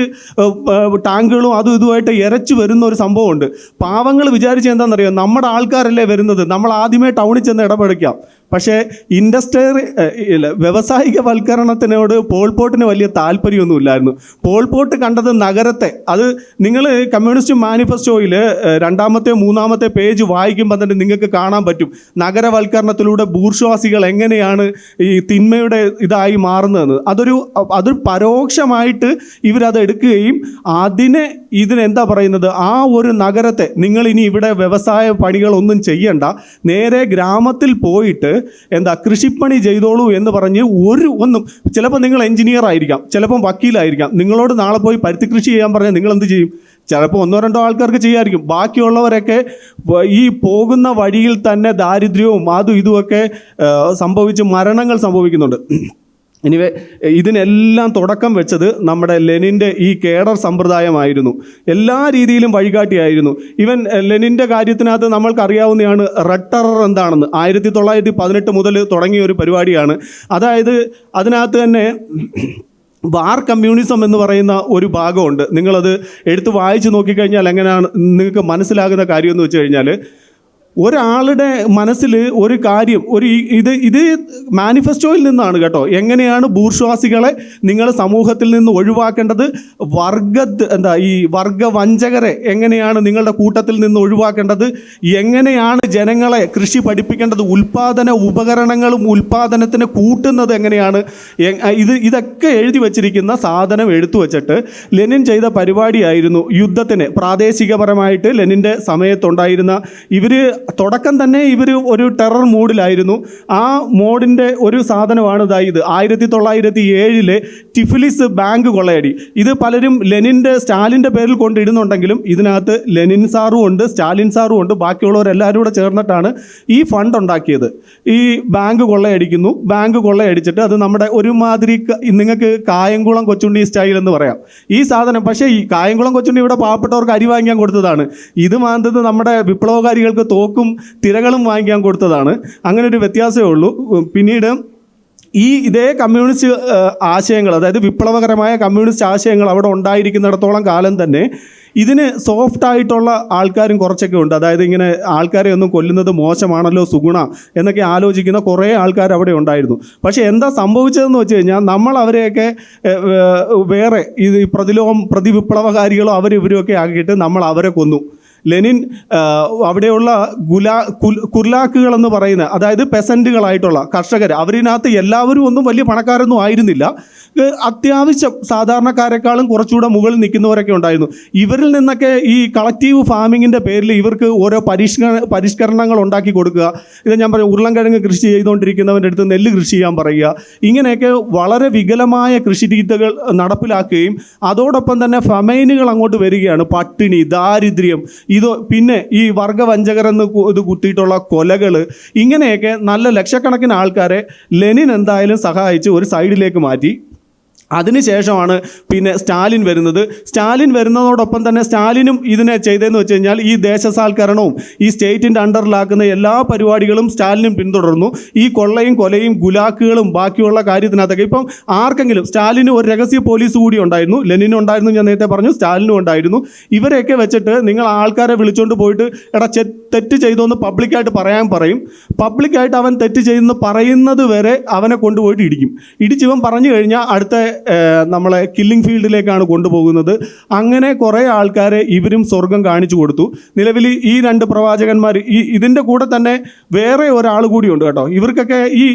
ടാങ്കുകളും അതും ഇതുമായിട്ട് ഇരച്ചു വരുന്ന ഒരു സംഭവമുണ്ട്. പാവങ്ങൾ വിചാരിച്ച് എന്താണെന്നറിയാം, നമ്മുടെ ആൾക്കാരല്ലേ വരുന്നത്, നമ്മൾ ആദ്യമേ ടൗണിൽ ചെന്ന് ഇടപെടിക്കാം. പക്ഷേ വ്യവസായികവൽക്കരണത്തിനോട് പോൾപോട്ടിന് വലിയ താല്പര്യമൊന്നുമില്ലായിരുന്നു. പോൾപോട്ട് കണ്ടത് നഗരത്തെ. അത് നിങ്ങൾ കമ്മ്യൂണിസ്റ്റ് മാനിഫെസ്റ്റോയിൽ 2ാമത്തെ 3ാമത്തെ പേജ് വായിക്കുമ്പോൾ തന്നെ നിങ്ങൾക്ക് കാണാൻ പറ്റും. നഗരവൽക്കരണത്തിലൂടെ ബൂർഷ്വാസികൾ എങ്ങനെയാണ് ഈ തിന്മയുടെ ഇതായി മാറുന്നതെന്ന്. അതൊരു പരോക്ഷമായിട്ട് ഇവരത് എടുക്കുകയും ഇതിനെന്താ പറയുന്നത്, ആ ഒരു നഗരത്തെ നിങ്ങൾ ഇനി ഇവിടെ വ്യവസായ പണികളൊന്നും ചെയ്യണ്ട, നേരെ ഗ്രാമത്തിൽ പോയിട്ട് കൃഷിപ്പണി ചെയ്തോളൂ എന്ന് പറഞ്ഞ് ചിലപ്പോൾ നിങ്ങൾ എഞ്ചിനീയർ ആയിരിക്കാം, ചിലപ്പം വക്കീലായിരിക്കാം. നിങ്ങളോട് നാളെ പോയി പരുത്തി കൃഷി ചെയ്യാൻ പറഞ്ഞാൽ നിങ്ങൾ എന്ത് ചെയ്യും? ചിലപ്പോൾ 1-2 ആൾക്കാർക്ക് ചെയ്യായിരിക്കും. ബാക്കിയുള്ളവരൊക്കെ ഈ പോകുന്ന വഴിയിൽ തന്നെ ദാരിദ്ര്യവും അതും ഇതുമൊക്കെ സംഭവിച്ച് മരണങ്ങൾ സംഭവിക്കുന്നുണ്ട്. എനിവേ, ഇതിനെല്ലാം തുടക്കം വെച്ചത് നമ്മുടെ ലെനിൻ്റെ ഈ കേഡർ സമ്പ്രദായമായിരുന്നു. എല്ലാ രീതിയിലും വഴികാട്ടിയായിരുന്നു. ഇവൻ ലെനിൻ്റെ കാര്യത്തിനകത്ത് നമ്മൾക്കറിയാവുന്നതാണ് റെഡ് ടെറർ എന്താണെന്ന്. 1918 മുതൽ തുടങ്ങിയ ഒരു പരിപാടിയാണ്. അതായത് അതിനകത്ത് തന്നെ വാർ കമ്മ്യൂണിസം എന്ന് പറയുന്ന ഒരു ഭാഗമുണ്ട്. നിങ്ങളത് എടുത്ത് വായിച്ച് നോക്കിക്കഴിഞ്ഞാൽ എങ്ങനെയാണ് നിങ്ങൾക്ക് മനസ്സിലാകുന്ന കാര്യം എന്ന് വെച്ച് കഴിഞ്ഞാൽ, ഒരാളുടെ മനസ്സിൽ ഒരു കാര്യം, ഇത് മാനിഫെസ്റ്റോയിൽ നിന്നാണ് കേട്ടോ. എങ്ങനെയാണ് ബൂർഷ്വാസികളെ നിങ്ങൾ സമൂഹത്തിൽ നിന്ന് ഒഴിവാക്കേണ്ടത്, ഈ വർഗവഞ്ചകരെ എങ്ങനെയാണ് നിങ്ങളുടെ കൂട്ടത്തിൽ നിന്ന് ഒഴിവാക്കേണ്ടത്, എങ്ങനെയാണ് ജനങ്ങളെ കൃഷി പഠിപ്പിക്കേണ്ടത്, ഉൽപ്പാദന ഉപകരണങ്ങളും ഉൽപ്പാദനത്തിന് കൂട്ടുന്നത് എങ്ങനെയാണ്, ഇതൊക്കെ എഴുതി വച്ചിരിക്കുന്ന സാധനം എടുത്തു വച്ചിട്ട് ലെനിൻ ചെയ്ത പരിപാടിയായിരുന്നു യുദ്ധത്തിന്. പ്രാദേശികപരമായിട്ട് ലെനിൻ്റെ സമയത്തുണ്ടായിരുന്ന തുടക്കം തന്നെ ഇവർ ഒരു ടെറർ മൂഡിലായിരുന്നു. ആ മോഡിൻ്റെ ഒരു സാധനമാണ് ഇത്. 1907 ടിഫിലിസ് ബാങ്ക് കൊള്ളയടി. ഇത് പലരും സ്റ്റാലിൻ്റെ പേരിൽ കൊണ്ടിടുന്നുണ്ടെങ്കിലും ഇതിനകത്ത് ലെനിൻ സാറും ഉണ്ട്, സ്റ്റാലിൻ സാറും ഉണ്ട്. ബാക്കിയുള്ളവരെല്ലാവരും കൂടെ ചേർന്നിട്ടാണ് ഈ ഫണ്ട് ഉണ്ടാക്കിയത്. ഈ ബാങ്ക് കൊള്ളയടിച്ചിട്ട് അത് നമ്മുടെ ഒരുമാതിരി നിങ്ങൾക്ക് കായംകുളം കൊച്ചുണ്ണി സ്റ്റൈൽ എന്ന് പറയാം ഈ സാധനം. പക്ഷേ ഈ കായംകുളം കൊച്ചുണ്ണി ഇവിടെ പാവപ്പെട്ടവർക്ക് അരി വാങ്ങിക്കാൻ കൊടുത്തതാണ്. ഇത് മാന്തത് നമ്മുടെ വിപ്ലവകാരികൾക്ക് തോക്കും തിരകളും വാങ്ങിക്കാൻ കൊടുത്തതാണ്. അങ്ങനെ ഒരു വ്യത്യാസമേ ഉള്ളൂ. പിന്നീട് ഇതേ കമ്മ്യൂണിസ്റ്റ് ആശയങ്ങൾ, അതായത് വിപ്ലവകരമായ കമ്മ്യൂണിസ്റ്റ് ആശയങ്ങൾ അവിടെ ഉണ്ടായിരിക്കുന്നിടത്തോളം കാലം തന്നെ ഇതിന് സോഫ്റ്റായിട്ടുള്ള ആൾക്കാരും കുറച്ചൊക്കെ ഉണ്ട്. അതായത് ഇങ്ങനെ ആൾക്കാരെ ഒന്നും കൊല്ലുന്നത് മോശമാണല്ലോ, സുഗുണ എന്നൊക്കെ ആലോചിക്കുന്ന കുറേ ആൾക്കാർ അവിടെ ഉണ്ടായിരുന്നു. പക്ഷേ എന്താ സംഭവിച്ചതെന്ന് വെച്ച് കഴിഞ്ഞാൽ നമ്മൾ അവരെയൊക്കെ വേറെ ഇത് പ്രതിവിപ്ലവകാരികളോ അവരിവരുമൊക്കെ ആക്കിയിട്ട് നമ്മൾ അവരെ കൊന്നു. ലെനിൻ അവിടെയുള്ള കുർലാക്കുകളെന്ന് പറയുന്ന, അതായത് പെസൻറ്റുകളായിട്ടുള്ള കർഷകർ, അവരിനകത്ത് എല്ലാവരും ഒന്നും വലിയ പണക്കാരൊന്നും ആയിരുന്നില്ല. അത്യാവശ്യം സാധാരണക്കാരെക്കാളും കുറച്ചുകൂടെ മുകളിൽ നിൽക്കുന്നവരൊക്കെ ഉണ്ടായിരുന്നു. ഇവരിൽ നിന്നൊക്കെ ഈ കളക്റ്റീവ് ഫാമിങ്ങിൻ്റെ പേരിൽ ഇവർക്ക് ഓരോ പരിഷ്കരണങ്ങൾ ഉണ്ടാക്കി കൊടുക്കുക. ഇത് ഞാൻ പറഞ്ഞു, ഉരുളൻകിഴങ്ങ് കൃഷി ചെയ്തുകൊണ്ടിരിക്കുന്നവൻ്റെ അടുത്ത് നെല്ല് കൃഷി ചെയ്യാൻ പറയുക. ഇങ്ങനെയൊക്കെ വളരെ വികലമായ കൃഷി രീതികൾ നടപ്പിലാക്കുകയും അതോടൊപ്പം തന്നെ ഫമൈനുകൾ അങ്ങോട്ട് വരികയാണ്. പട്ടിണി, ദാരിദ്ര്യം, പിന്നെ ഈ വർഗവഞ്ചകരെന്ന് ഇത് കുത്തിയിട്ടുള്ള കൊലകൾ, ഇങ്ങനെയൊക്കെ നല്ല ലക്ഷക്കണക്കിന് ആൾക്കാരെ ലെനിൻ എന്തായാലും സഹായിച്ച് ഒരു സൈഡിലേക്ക് മാറ്റി. അതിനുശേഷമാണ് പിന്നെ സ്റ്റാലിൻ വരുന്നത്. സ്റ്റാലിൻ വരുന്നതോടൊപ്പം തന്നെ സ്റ്റാലിനും ഇതിനെ ചെയ്തതെന്ന് വെച്ച് കഴിഞ്ഞാൽ ഈ ദേശസാൽക്കരണവും ഈ സ്റ്റേറ്റിൻ്റെ അണ്ടറിലാക്കുന്ന എല്ലാ പരിപാടികളും സ്റ്റാലിനും പിന്തുടർന്നു. ഈ കൊള്ളയും കൊലയും ഗുലാക്കുകളും ബാക്കിയുള്ള കാര്യത്തിനകത്തൊക്കെ ഇപ്പം ആർക്കെങ്കിലും, സ്റ്റാലിന് ഒരു രഹസ്യ പോലീസ് കൂടി ഉണ്ടായിരുന്നു, ലെനിനും ഉണ്ടായിരുന്നു, ഞാൻ നേരത്തെ പറഞ്ഞു, സ്റ്റാലിനും ഉണ്ടായിരുന്നു. ഇവരെയൊക്കെ വെച്ചിട്ട് നിങ്ങൾ ആൾക്കാരെ വിളിച്ചുകൊണ്ട് പോയിട്ട് എടാ തെറ്റ് ചെയ്തോന്ന് പബ്ലിക്കായിട്ട് പറയാൻ പറയും. പബ്ലിക്കായിട്ട് അവൻ തെറ്റ് ചെയ്തെന്ന് പറയുന്നത് വരെ അവനെ കൊണ്ടുപോയിട്ട് ഇടിക്കും. ഇടിച്ചിവൻ പറഞ്ഞു കഴിഞ്ഞാൽ അടുത്ത നമ്മളെ കില്ലിംഗ് ഫീൽഡിലേക്കാണ് കൊണ്ടുപോകുന്നത്. അങ്ങനെ കുറേ ആൾക്കാരെ ഇവരും സ്വർഗം കാണിച്ചു കൊടുത്തു. നിലവിൽ ഈ രണ്ട് പ്രവാചകന്മാർ, ഇതിൻ്റെ കൂടെ തന്നെ വേറെ ഒരാൾ കൂടിയുണ്ട് കേട്ടോ. ഇവർക്കൊക്കെ ഈ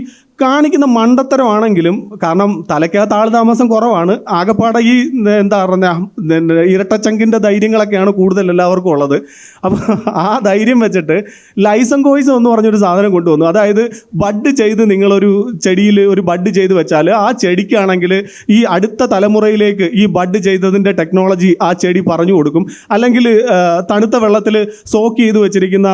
കാണിക്കുന്ന മണ്ടത്തരമാണെങ്കിലും, കാരണം തലയ്ക്കകത്ത് ആൾ താമസം കുറവാണ്, ആകെപ്പാടെ ഈ എന്താ പറഞ്ഞാൽ ഇരട്ടച്ചങ്കിൻ്റെ ധൈര്യങ്ങളൊക്കെയാണ് കൂടുതൽ എല്ലാവർക്കും ഉള്ളത്. അപ്പോൾ ആ ധൈര്യം വെച്ചിട്ട് ലൈസൻകോയ്സ് എന്ന് പറഞ്ഞൊരു സാധനം കൊണ്ടുവന്നു. അതായത് ബഡ് ചെയ്ത് നിങ്ങളൊരു ചെടിയിൽ ഒരു ബഡ് ചെയ്ത് വെച്ചാൽ ആ ചെടിക്കാണെങ്കിൽ ഈ അടുത്ത തലമുറയിലേക്ക് ഈ ബഡ് ചെയ്തതിൻ്റെ ടെക്നോളജി ആ ചെടി പറഞ്ഞു കൊടുക്കും. അല്ലെങ്കിൽ തണുത്ത വെള്ളത്തിൽ സോക്ക് ചെയ്ത് വെച്ചിരിക്കുന്ന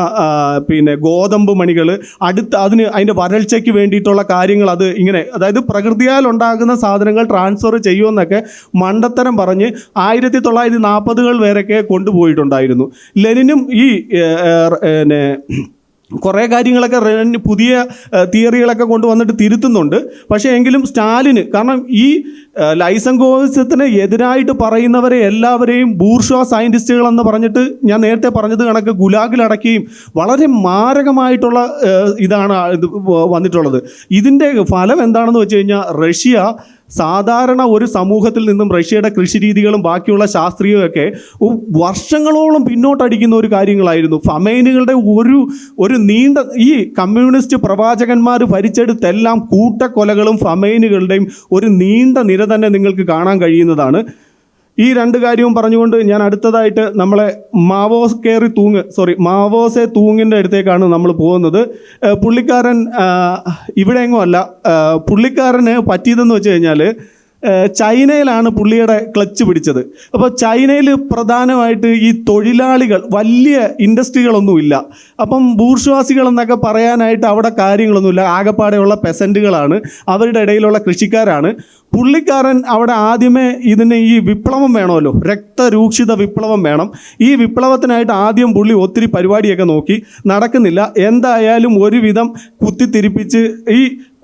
പിന്നെ ഗോതമ്പ് മണികൾ അതിൻ്റെ വരൾച്ചയ്ക്ക് വേണ്ടിയിട്ടുള്ള കാര്യങ്ങൾ അത് ഇങ്ങനെ, അതായത് പ്രകൃതിയാൽ ഉണ്ടാകുന്ന സാധനങ്ങൾ ട്രാൻസ്ഫർ ചെയ്യുമെന്നൊക്കെ മണ്ടത്തരം പറഞ്ഞ് 1940 വരെയൊക്കെ കൊണ്ടുപോയിട്ടുണ്ടായിരുന്നു. ലെനിനും ഈ കുറേ കാര്യങ്ങളൊക്കെ പുതിയ തിയറികളൊക്കെ കൊണ്ടുവന്നിട്ട് തിരുത്തുന്നുണ്ട്. പക്ഷേ എങ്കിലും സ്റ്റാലിന്, കാരണം ഈ ലൈസൻകോയ്സത്തിന് എതിരായിട്ട് പറയുന്നവരെ എല്ലാവരെയും ബൂർഷ്വാ സയൻറ്റിസ്റ്റുകളെന്ന് പറഞ്ഞിട്ട് ഞാൻ നേരത്തെ പറഞ്ഞത് കണക്ക് ഗുലാഗിലടക്കുകയും വളരെ മാരകമായിട്ടുള്ള ഇതാണ് ഇത് വന്നിട്ടുള്ളത്. ഇതിൻ്റെ ഫലം എന്താണെന്ന് വെച്ച് കഴിഞ്ഞാൽ റഷ്യ സാധാരണ ഒരു സമൂഹത്തിൽ നിന്നും റഷ്യയുടെ കൃഷി രീതികളും ബാക്കിയുള്ള ശാസ്ത്രീയമൊക്കെ വർഷങ്ങളോളം പിന്നോട്ടടിക്കുന്ന ഒരു കാര്യങ്ങളായിരുന്നു. ഫമൈനുകളുടെ ഒരു നീണ്ട, ഈ കമ്മ്യൂണിസ്റ്റ് പ്രവാചകന്മാർ ഭരിച്ചെടുത്തെല്ലാം കൂട്ടക്കൊലകളും ഫമൈനുകളുടെയും ഒരു നീണ്ട നിര തന്നെ നിങ്ങൾക്ക് കാണാൻ കഴിയുന്നതാണ്. ഈ രണ്ട് കാര്യവും പറഞ്ഞുകൊണ്ട് ഞാൻ അടുത്തതായിട്ട് നമ്മളെ മാവോസെ തൂങ്ങിൻ്റെ അടുത്തേക്കാണ് നമ്മൾ പോകുന്നത്. പുള്ളിക്കാരൻ ഇവിടെ എങ്ങും അല്ല. പുള്ളിക്കാരന് പറ്റിയതെന്ന് വെച്ച് കഴിഞ്ഞാൽ ചൈനയിലാണ് പുള്ളിയുടെ ക്ലച്ച് പിടിച്ചത്. അപ്പോൾ ചൈനയിൽ പ്രധാനമായിട്ട് ഈ തൊഴിലാളികൾ, വലിയ ഇൻഡസ്ട്രികളൊന്നുമില്ല. അപ്പം ബൂർഷ്വാസികൾ എന്നൊക്കെ പറയാനായിട്ട് അവിടെ കാര്യങ്ങളൊന്നുമില്ല. ആകെപ്പാടെയുള്ള പെസൻറ്റുകളാണ്, അവരുടെ ഇടയിലുള്ള കൃഷിക്കാരാണ്. പുള്ളിക്കാരൻ അവിടെ ആദ്യമേ ഇതിന് ഈ വിപ്ലവം വേണമല്ലോ, രക്തരൂക്ഷിത വിപ്ലവം വേണം. ഈ വിപ്ലവത്തിനായിട്ട് ആദ്യം പുള്ളി ഒത്തിരി പരിപാടിയൊക്കെ നോക്കി, നടക്കുന്നില്ല. എന്തായാലും ഒരുവിധം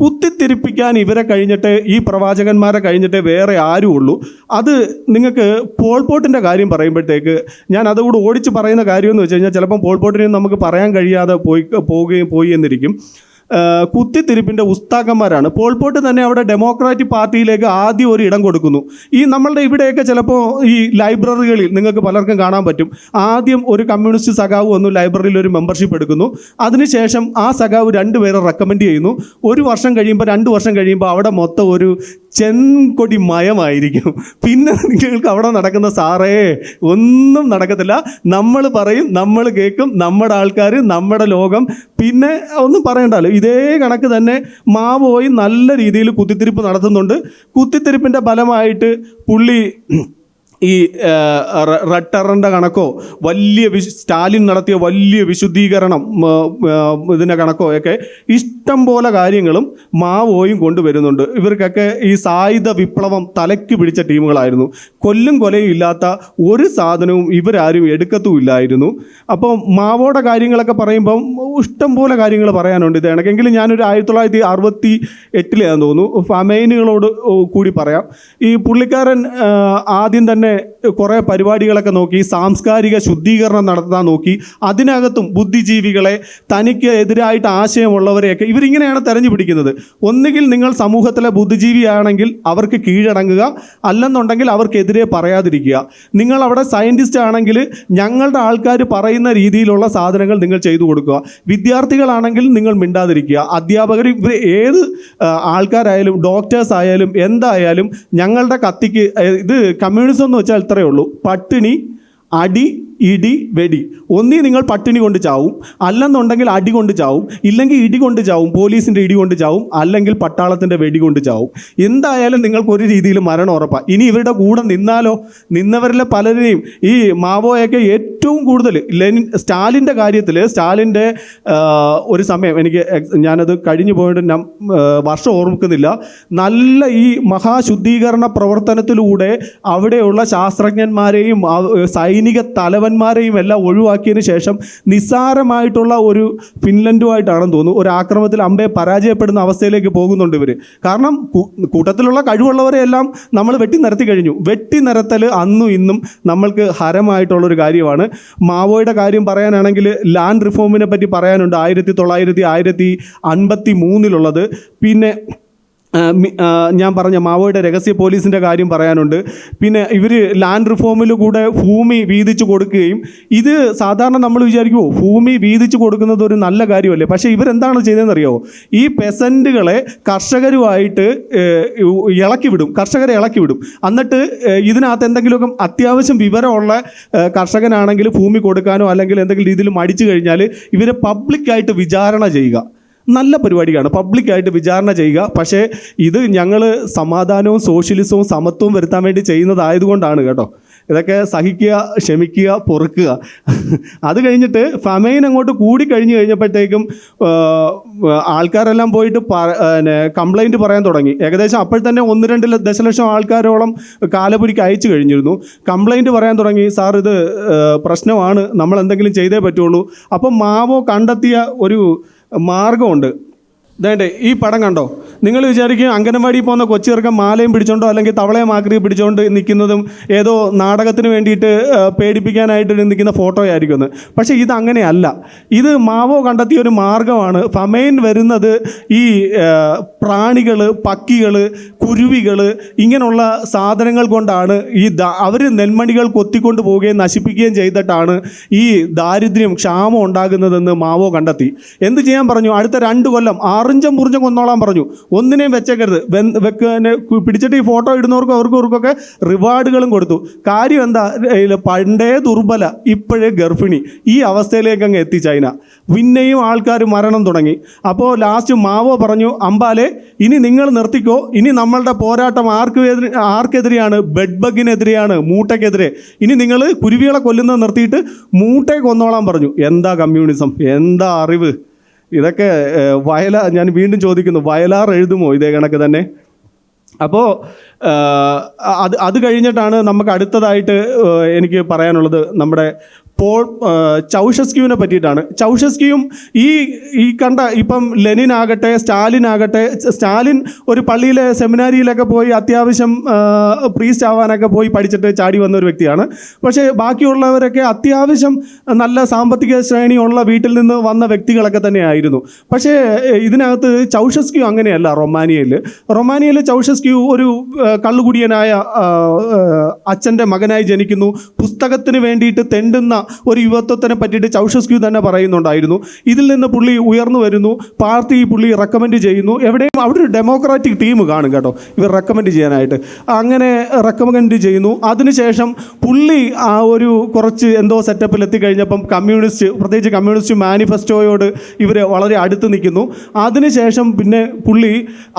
കുത്തിത്തിരിപ്പിക്കാൻ ഇവരെ കഴിഞ്ഞിട്ട്, ഈ പ്രവാചകന്മാരെ കഴിഞ്ഞിട്ട് വേറെ ആരും ഉള്ളൂ. അത് നിങ്ങൾക്ക് പോൾപോട്ടിൻ്റെ കാര്യം പറയുമ്പോഴത്തേക്ക് ഞാൻ അതുകൂടെ ഓടിച്ച് പറയുന്ന കാര്യമെന്ന് വെച്ച് കഴിഞ്ഞാൽ ചിലപ്പം പോൾപോട്ടിനെ നമുക്ക് പറയാൻ കഴിയാതെ പോയി എന്നിരിക്കും. കുത്തിത്തിരിപ്പിൻ്റെ ഉസ്താക്കന്മാരാണ്. പോൾപോട്ട് തന്നെ അവിടെ ഡെമോക്രാറ്റിക് പാർട്ടിയിലേക്ക് ആദ്യം ഒരു ഇടം കൊടുക്കുന്നു. ഈ നമ്മളുടെ ഇവിടെയൊക്കെ ചിലപ്പോൾ ഈ ലൈബ്രറികളിൽ നിങ്ങൾക്ക് പലർക്കും കാണാൻ പറ്റും, ആദ്യം ഒരു കമ്മ്യൂണിസ്റ്റ് സഖാവ് വന്നു ലൈബ്രറിയിൽ ഒരു മെമ്പർഷിപ്പ് എടുക്കുന്നു. അതിനുശേഷം ആ സഖാവ് 2 പേരെ റെക്കമെൻഡ് ചെയ്യുന്നു. 1 വർഷം കഴിയുമ്പോൾ 2 വർഷം കഴിയുമ്പോൾ അവിടെ മൊത്തം ഒരു ചെൻകൊടി മയമായിരിക്കും. പിന്നെ നിങ്ങൾക്ക് അവിടെ നടക്കുന്ന സാറേ ഒന്നും നടക്കത്തില്ല. നമ്മൾ പറയും, നമ്മൾ കേൾക്കും, നമ്മുടെ ആൾക്കാർ, നമ്മുടെ ലോകം, പിന്നെ ഒന്നും പറയണ്ടല്ലോ. ഇതേ കണക്ക് തന്നെ മാവോയി നല്ല രീതിയിൽ കുത്തിത്തിരിപ്പ് നടത്തുന്നുണ്ട്. കുത്തിത്തിരിപ്പിൻ്റെ ഫലമായിട്ട് പുള്ളി ഈ റെഡ് ടെററിൻ്റെ കണക്കോ വലിയ സ്റ്റാലിൻ നടത്തിയ വലിയ വിശുദ്ധീകരണം ഇതിൻ്റെ കണക്കോ ഒക്കെ ഇഷ്ടം പോലെ കാര്യങ്ങളും മാവോയും കൊണ്ടുവരുന്നുണ്ട്. ഇവർക്കൊക്കെ ഈ സായുധ വിപ്ലവം തലയ്ക്ക് പിടിച്ച ടീമുകളായിരുന്നു. കൊല്ലും കൊലയും ഇല്ലാത്ത ഒരു സാധനവും ഇവരാരും എടുക്കത്തുമില്ലായിരുന്നു. അപ്പോൾ മാവോയുടെ കാര്യങ്ങളൊക്കെ പറയുമ്പം ഇഷ്ടം പോലെ കാര്യങ്ങൾ പറയാനുണ്ട്. ഇത് കണക്കെങ്കിലും ഞാനൊരു 1968 തോന്നുന്നു ഫമൈനുകളോട് കൂടി പറയാം. ഈ പുള്ളിക്കാരൻ ആദ്യം തന്നെ കുറേ പരിപാടികളൊക്കെ നോക്കി, സാംസ്കാരിക ശുദ്ധീകരണം നടത്താൻ നോക്കി. അതിനകത്തും ബുദ്ധിജീവികളെ, തനിക്ക് എതിരായിട്ട് ആശയമുള്ളവരെയൊക്കെ ഇവരിങ്ങനെയാണ് തെരഞ്ഞു പിടിക്കുന്നത്. ഒന്നുകിൽ നിങ്ങൾ സമൂഹത്തിലെ ബുദ്ധിജീവിയാണെങ്കിൽ അവർക്ക് കീഴടങ്ങുക, അല്ലെന്നുണ്ടെങ്കിൽ അവർക്കെതിരെ പറയാതിരിക്കുക. നിങ്ങൾ അവിടെ സയൻറ്റിസ്റ്റ് ആണെങ്കിൽ ഞങ്ങളുടെ ആൾക്കാർ പറയുന്ന രീതിയിലുള്ള സാധനങ്ങൾ നിങ്ങൾ ചെയ്തു കൊടുക്കുക. വിദ്യാർത്ഥികളാണെങ്കിൽ നിങ്ങൾ മിണ്ടാതിരിക്കുക. അധ്യാപകർ, ഇവർ ഏത് ആൾക്കാരായാലും ഡോക്ടേഴ്സ് ആയാലും എന്തായാലും ഞങ്ങളുടെ കത്തിക്ക് ഇത് കമ്മ്യൂണിസം എന്ന് വെച്ചാൽ ഇത്രയേ ഉള്ളൂ: പട്ടിണി, അടി, ഇടി, വെടി. ഒന്നീ നിങ്ങൾ പട്ടിണി കൊണ്ട് ചാവും, അല്ലെന്നുണ്ടെങ്കിൽ അടി കൊണ്ട് ചാവും, ഇല്ലെങ്കിൽ ഇടി കൊണ്ട് ചാവും, പോലീസിൻ്റെ ഇടി കൊണ്ട് ചാവും, അല്ലെങ്കിൽ പട്ടാളത്തിൻ്റെ വെടി കൊണ്ട് ചാവും. എന്തായാലും നിങ്ങൾക്കൊരു രീതിയിൽ മരണം ഉറപ്പാണ്. ഇനി ഇവരുടെ കൂടെ നിന്നാലോ? നിന്നവരിലെ പലരെയും ഈ മാവോയൊക്കെ ഏറ്റവും കൂടുതൽ സ്റ്റാലിൻ്റെ കാര്യത്തിൽ, സ്റ്റാലിൻ്റെ ഒരു സമയം ഞാനത് കഴിഞ്ഞു പോയിട്ട് വർഷം ഓർമ്മിക്കുന്നില്ല, നല്ല ഈ മഹാശുദ്ധീകരണ പ്രവർത്തനത്തിലൂടെ അവിടെയുള്ള ശാസ്ത്രജ്ഞന്മാരെയും സൈനിക തലവന്മാരെയും എല്ലാം ഒഴിവാക്കിയതിന് ശേഷം നിസ്സാരമായിട്ടുള്ള ഒരു ഫിൻലൻഡുമായിട്ടാണെന്ന് തോന്നുന്നു ഒരു ആക്രമണത്തിൽ അമ്പയെ പരാജയപ്പെടുന്ന അവസ്ഥയിലേക്ക് പോകുന്നുണ്ട് ഇവർ. കാരണം കൂട്ടത്തിലുള്ള കഴിവുള്ളവരെയെല്ലാം നമ്മൾ വെട്ടിനിരത്തി കഴിഞ്ഞു. വെട്ടിനിരത്തൽ അന്നും ഇന്നും നമ്മൾക്ക് ഹരമായിട്ടുള്ളൊരു കാര്യമാണ്. മാവോയുടെ കാര്യം പറയാനാണെങ്കിൽ ലാൻഡ് റിഫോമിനെ പറ്റി പറയാനുണ്ട്. 1953 പിന്നെ ഞാൻ പറഞ്ഞ മാവോയുടെ രഹസ്യ പോലീസിൻ്റെ കാര്യം പറയാനുണ്ട്. പിന്നെ ഇവർ ലാൻഡ് റിഫോമിൽ കൂടെ ഭൂമി വീതിച്ച് കൊടുക്കുകയും, ഇത് സാധാരണ നമ്മൾ വിചാരിക്കുമോ ഭൂമി വീതിച്ച് കൊടുക്കുന്നത് ഒരു നല്ല കാര്യമല്ലേ? പക്ഷേ ഇവരെന്താണ് ചെയ്തതെന്നറിയാമോ? ഈ പെസൻറ്റുകളെ കർഷകരുമായിട്ട് കർഷകരെ ഇളക്കി വിടും. എന്നിട്ട് ഇതിനകത്ത് എന്തെങ്കിലുമൊക്കെ അത്യാവശ്യം വിവരമുള്ള കർഷകനാണെങ്കിൽ ഭൂമി കൊടുക്കാനോ അല്ലെങ്കിൽ എന്തെങ്കിലും രീതിയിൽ മടിച്ചു കഴിഞ്ഞാൽ ഇവരെ പബ്ലിക്കായിട്ട് വിചാരണ ചെയ്യുക. നല്ല പരിപാടിയാണ്, പബ്ലിക്കായിട്ട് വിചാരണ ചെയ്യുക. പക്ഷേ ഇത് ഞങ്ങൾ സമാധാനവും സോഷ്യലിസവും സമത്വവും വരുത്താൻ വേണ്ടി ചെയ്യുന്നതായതുകൊണ്ടാണ് കേട്ടോ. ഇതൊക്കെ സഹിക്കുക, ക്ഷമിക്കുക, പൊറുക്കുക. അത് കഴിഞ്ഞിട്ട് ഫമൈൻ അങ്ങോട്ട് കൂടി കഴിഞ്ഞപ്പോഴത്തേക്കും ആൾക്കാരെല്ലാം പോയിട്ട് കംപ്ലൈൻറ്റ് പറയാൻ തുടങ്ങി. ഏകദേശം അപ്പോൾ തന്നെ 1-2 ദശലക്ഷം ആൾക്കാരോളം കാലപുരിക്ക് അയച്ചു കഴിഞ്ഞിരുന്നു. കംപ്ലൈൻറ്റ് പറയാൻ തുടങ്ങി, സാർ ഇത് പ്രശ്നമാണ്, നമ്മൾ എന്തെങ്കിലും ചെയ്തേ പറ്റുള്ളൂ. അപ്പം മാവോ കണ്ടെത്തിയ ഒരു മാർഗമുണ്ട്. ഇതേണ്ടേ ഈ പടം കണ്ടോ? നിങ്ങൾ വിചാരിക്കും അംഗനവാടിയിൽ പോകുന്ന കൊച്ചിയർക്കം മാലയും പിടിച്ചോണ്ടോ അല്ലെങ്കിൽ തവളയും ആക്രിയും പിടിച്ചുകൊണ്ട് നിൽക്കുന്നതും ഏതോ നാടകത്തിന് വേണ്ടിയിട്ട് പേടിപ്പിക്കാനായിട്ട് നിൽക്കുന്ന ഫോട്ടോ ആയിരിക്കുമെന്ന്. പക്ഷേ ഇതങ്ങനെയല്ല. ഇത് മാവോ കണ്ടെത്തിയ ഒരു മാർഗമാണ്. ഫമൈൻ വരുന്നത് ഈ പ്രാണികൾ, പക്കികൾ, കുരുവികൾ ഇങ്ങനെയുള്ള സാധനങ്ങൾ കൊണ്ടാണ്. അവർ നെൽമണികൾ കൊത്തിക്കൊണ്ട് പോവുകയും നശിപ്പിക്കുകയും ചെയ്തിട്ടാണ് ഈ ദാരിദ്ര്യം, ക്ഷാമം ഉണ്ടാകുന്നതെന്ന് മാവോ കണ്ടെത്തി. എന്ത് ചെയ്യാൻ പറഞ്ഞു? അടുത്ത 2 കൊല്ലം മുറിഞ്ചം കൊന്നോളാൻ പറഞ്ഞു. ഒന്നിനെയും വെച്ചേക്കരുത്. പിടിച്ചിട്ട് ഈ ഫോട്ടോ ഇടുന്നവർക്കും അവർക്കൊക്കെ റിവാർഡുകളും കൊടുത്തു. കാര്യം എന്താ? പണ്ടേ ദുർബല, ഇപ്പോഴേ ഗർഭിണി, ഈ അവസ്ഥയിലേക്ക് അങ്ങ് എത്തി ചൈന. പിന്നെയും ആൾക്കാർ മരണം തുടങ്ങി. അപ്പോൾ ലാസ്റ്റ് മാവോ പറഞ്ഞു, അമ്പാലെ ഇനി നിങ്ങൾ നിർത്തിക്കോ, ഇനി നമ്മളുടെ പോരാട്ടം ആർക്കെതിരെയാണ്? ബെഡ് ബഗിനെതിരെയാണ്, മൂട്ടയ്ക്കെതിരെ. ഇനി നിങ്ങൾ കുരുവികളെ കൊല്ലുന്നത് നിർത്തിയിട്ട് മൂട്ടയെ കൊന്നോളാൻ പറഞ്ഞു. എന്താ കമ്മ്യൂണിസം, എന്താ അറിവ്! ഇതൊക്കെ ഞാൻ വീണ്ടും ചോദിക്കുന്നു, വയലാർ എഴുതുമോ ഇതേ കണക്ക് തന്നെ? അപ്പോൾ അത് കഴിഞ്ഞിട്ടാണ് നമുക്ക് അടുത്തതായിട്ട് എനിക്ക് പറയാനുള്ളത് നമ്മുടെ ചൗഷസ്ക്യൂവിനെ പറ്റിയിട്ടാണ്. ചൗഷസ്ക്യൂവും ഈ കണ്ട ഇപ്പം ലെനിൻ ആകട്ടെ, സ്റ്റാലിൻ ആകട്ടെ, സ്റ്റാലിൻ ഒരു പള്ളിയിലെ സെമിനാരിയിലൊക്കെ പോയി അത്യാവശ്യം പ്രീസ്റ്റ് ആവാനൊക്കെ പോയി പഠിച്ചിട്ട് ചാടി വന്ന ഒരു വ്യക്തിയാണ്. പക്ഷേ ബാക്കിയുള്ളവരൊക്കെ അത്യാവശ്യം നല്ല സാമ്പത്തിക ശ്രേണിയുള്ള വീട്ടിൽ നിന്ന് വന്ന വ്യക്തികളൊക്കെ തന്നെയായിരുന്നു. പക്ഷേ ഇതിനകത്ത് ചൗഷസ്ക്യൂ അങ്ങനെയല്ല. റൊമാനിയയിൽ ചൗഷസ്ക്യൂ ഒരു കള്ളുകുടിയനായ അച്ഛൻ്റെ മകനായി ജനിക്കുന്നു. പുസ്തകത്തിന് വേണ്ടിയിട്ട് തെണ്ടുന്ന ഒരു യുവത്വത്തിനെ പറ്റിയിട്ട് ചൗഷസ്ക്യൂ തന്നെ പറയുന്നുണ്ടായിരുന്നു. ഇതിൽ നിന്ന് പുള്ളി ഉയർന്നു വരുന്നു. പാർട്ടി പുള്ളി റെക്കമെൻഡ് ചെയ്യുന്നു. എവിടെയും അവിടെ ഒരു ഡെമോക്രാറ്റിക് ടീം കാണും കേട്ടോ, ഇവർ റെക്കമെൻഡ് ചെയ്യാനായിട്ട്. അങ്ങനെ റെക്കമെൻഡ് ചെയ്യുന്നു. അതിനുശേഷം പുള്ളി ആ ഒരു കുറച്ച് എന്തോ സെറ്റപ്പിൽ എത്തിക്കഴിഞ്ഞപ്പം പ്രത്യേകിച്ച് കമ്മ്യൂണിസ്റ്റ് മാനിഫെസ്റ്റോയോട് ഇവർ വളരെ അടുത്ത് നിൽക്കുന്നു. അതിനുശേഷം പിന്നെ പുള്ളി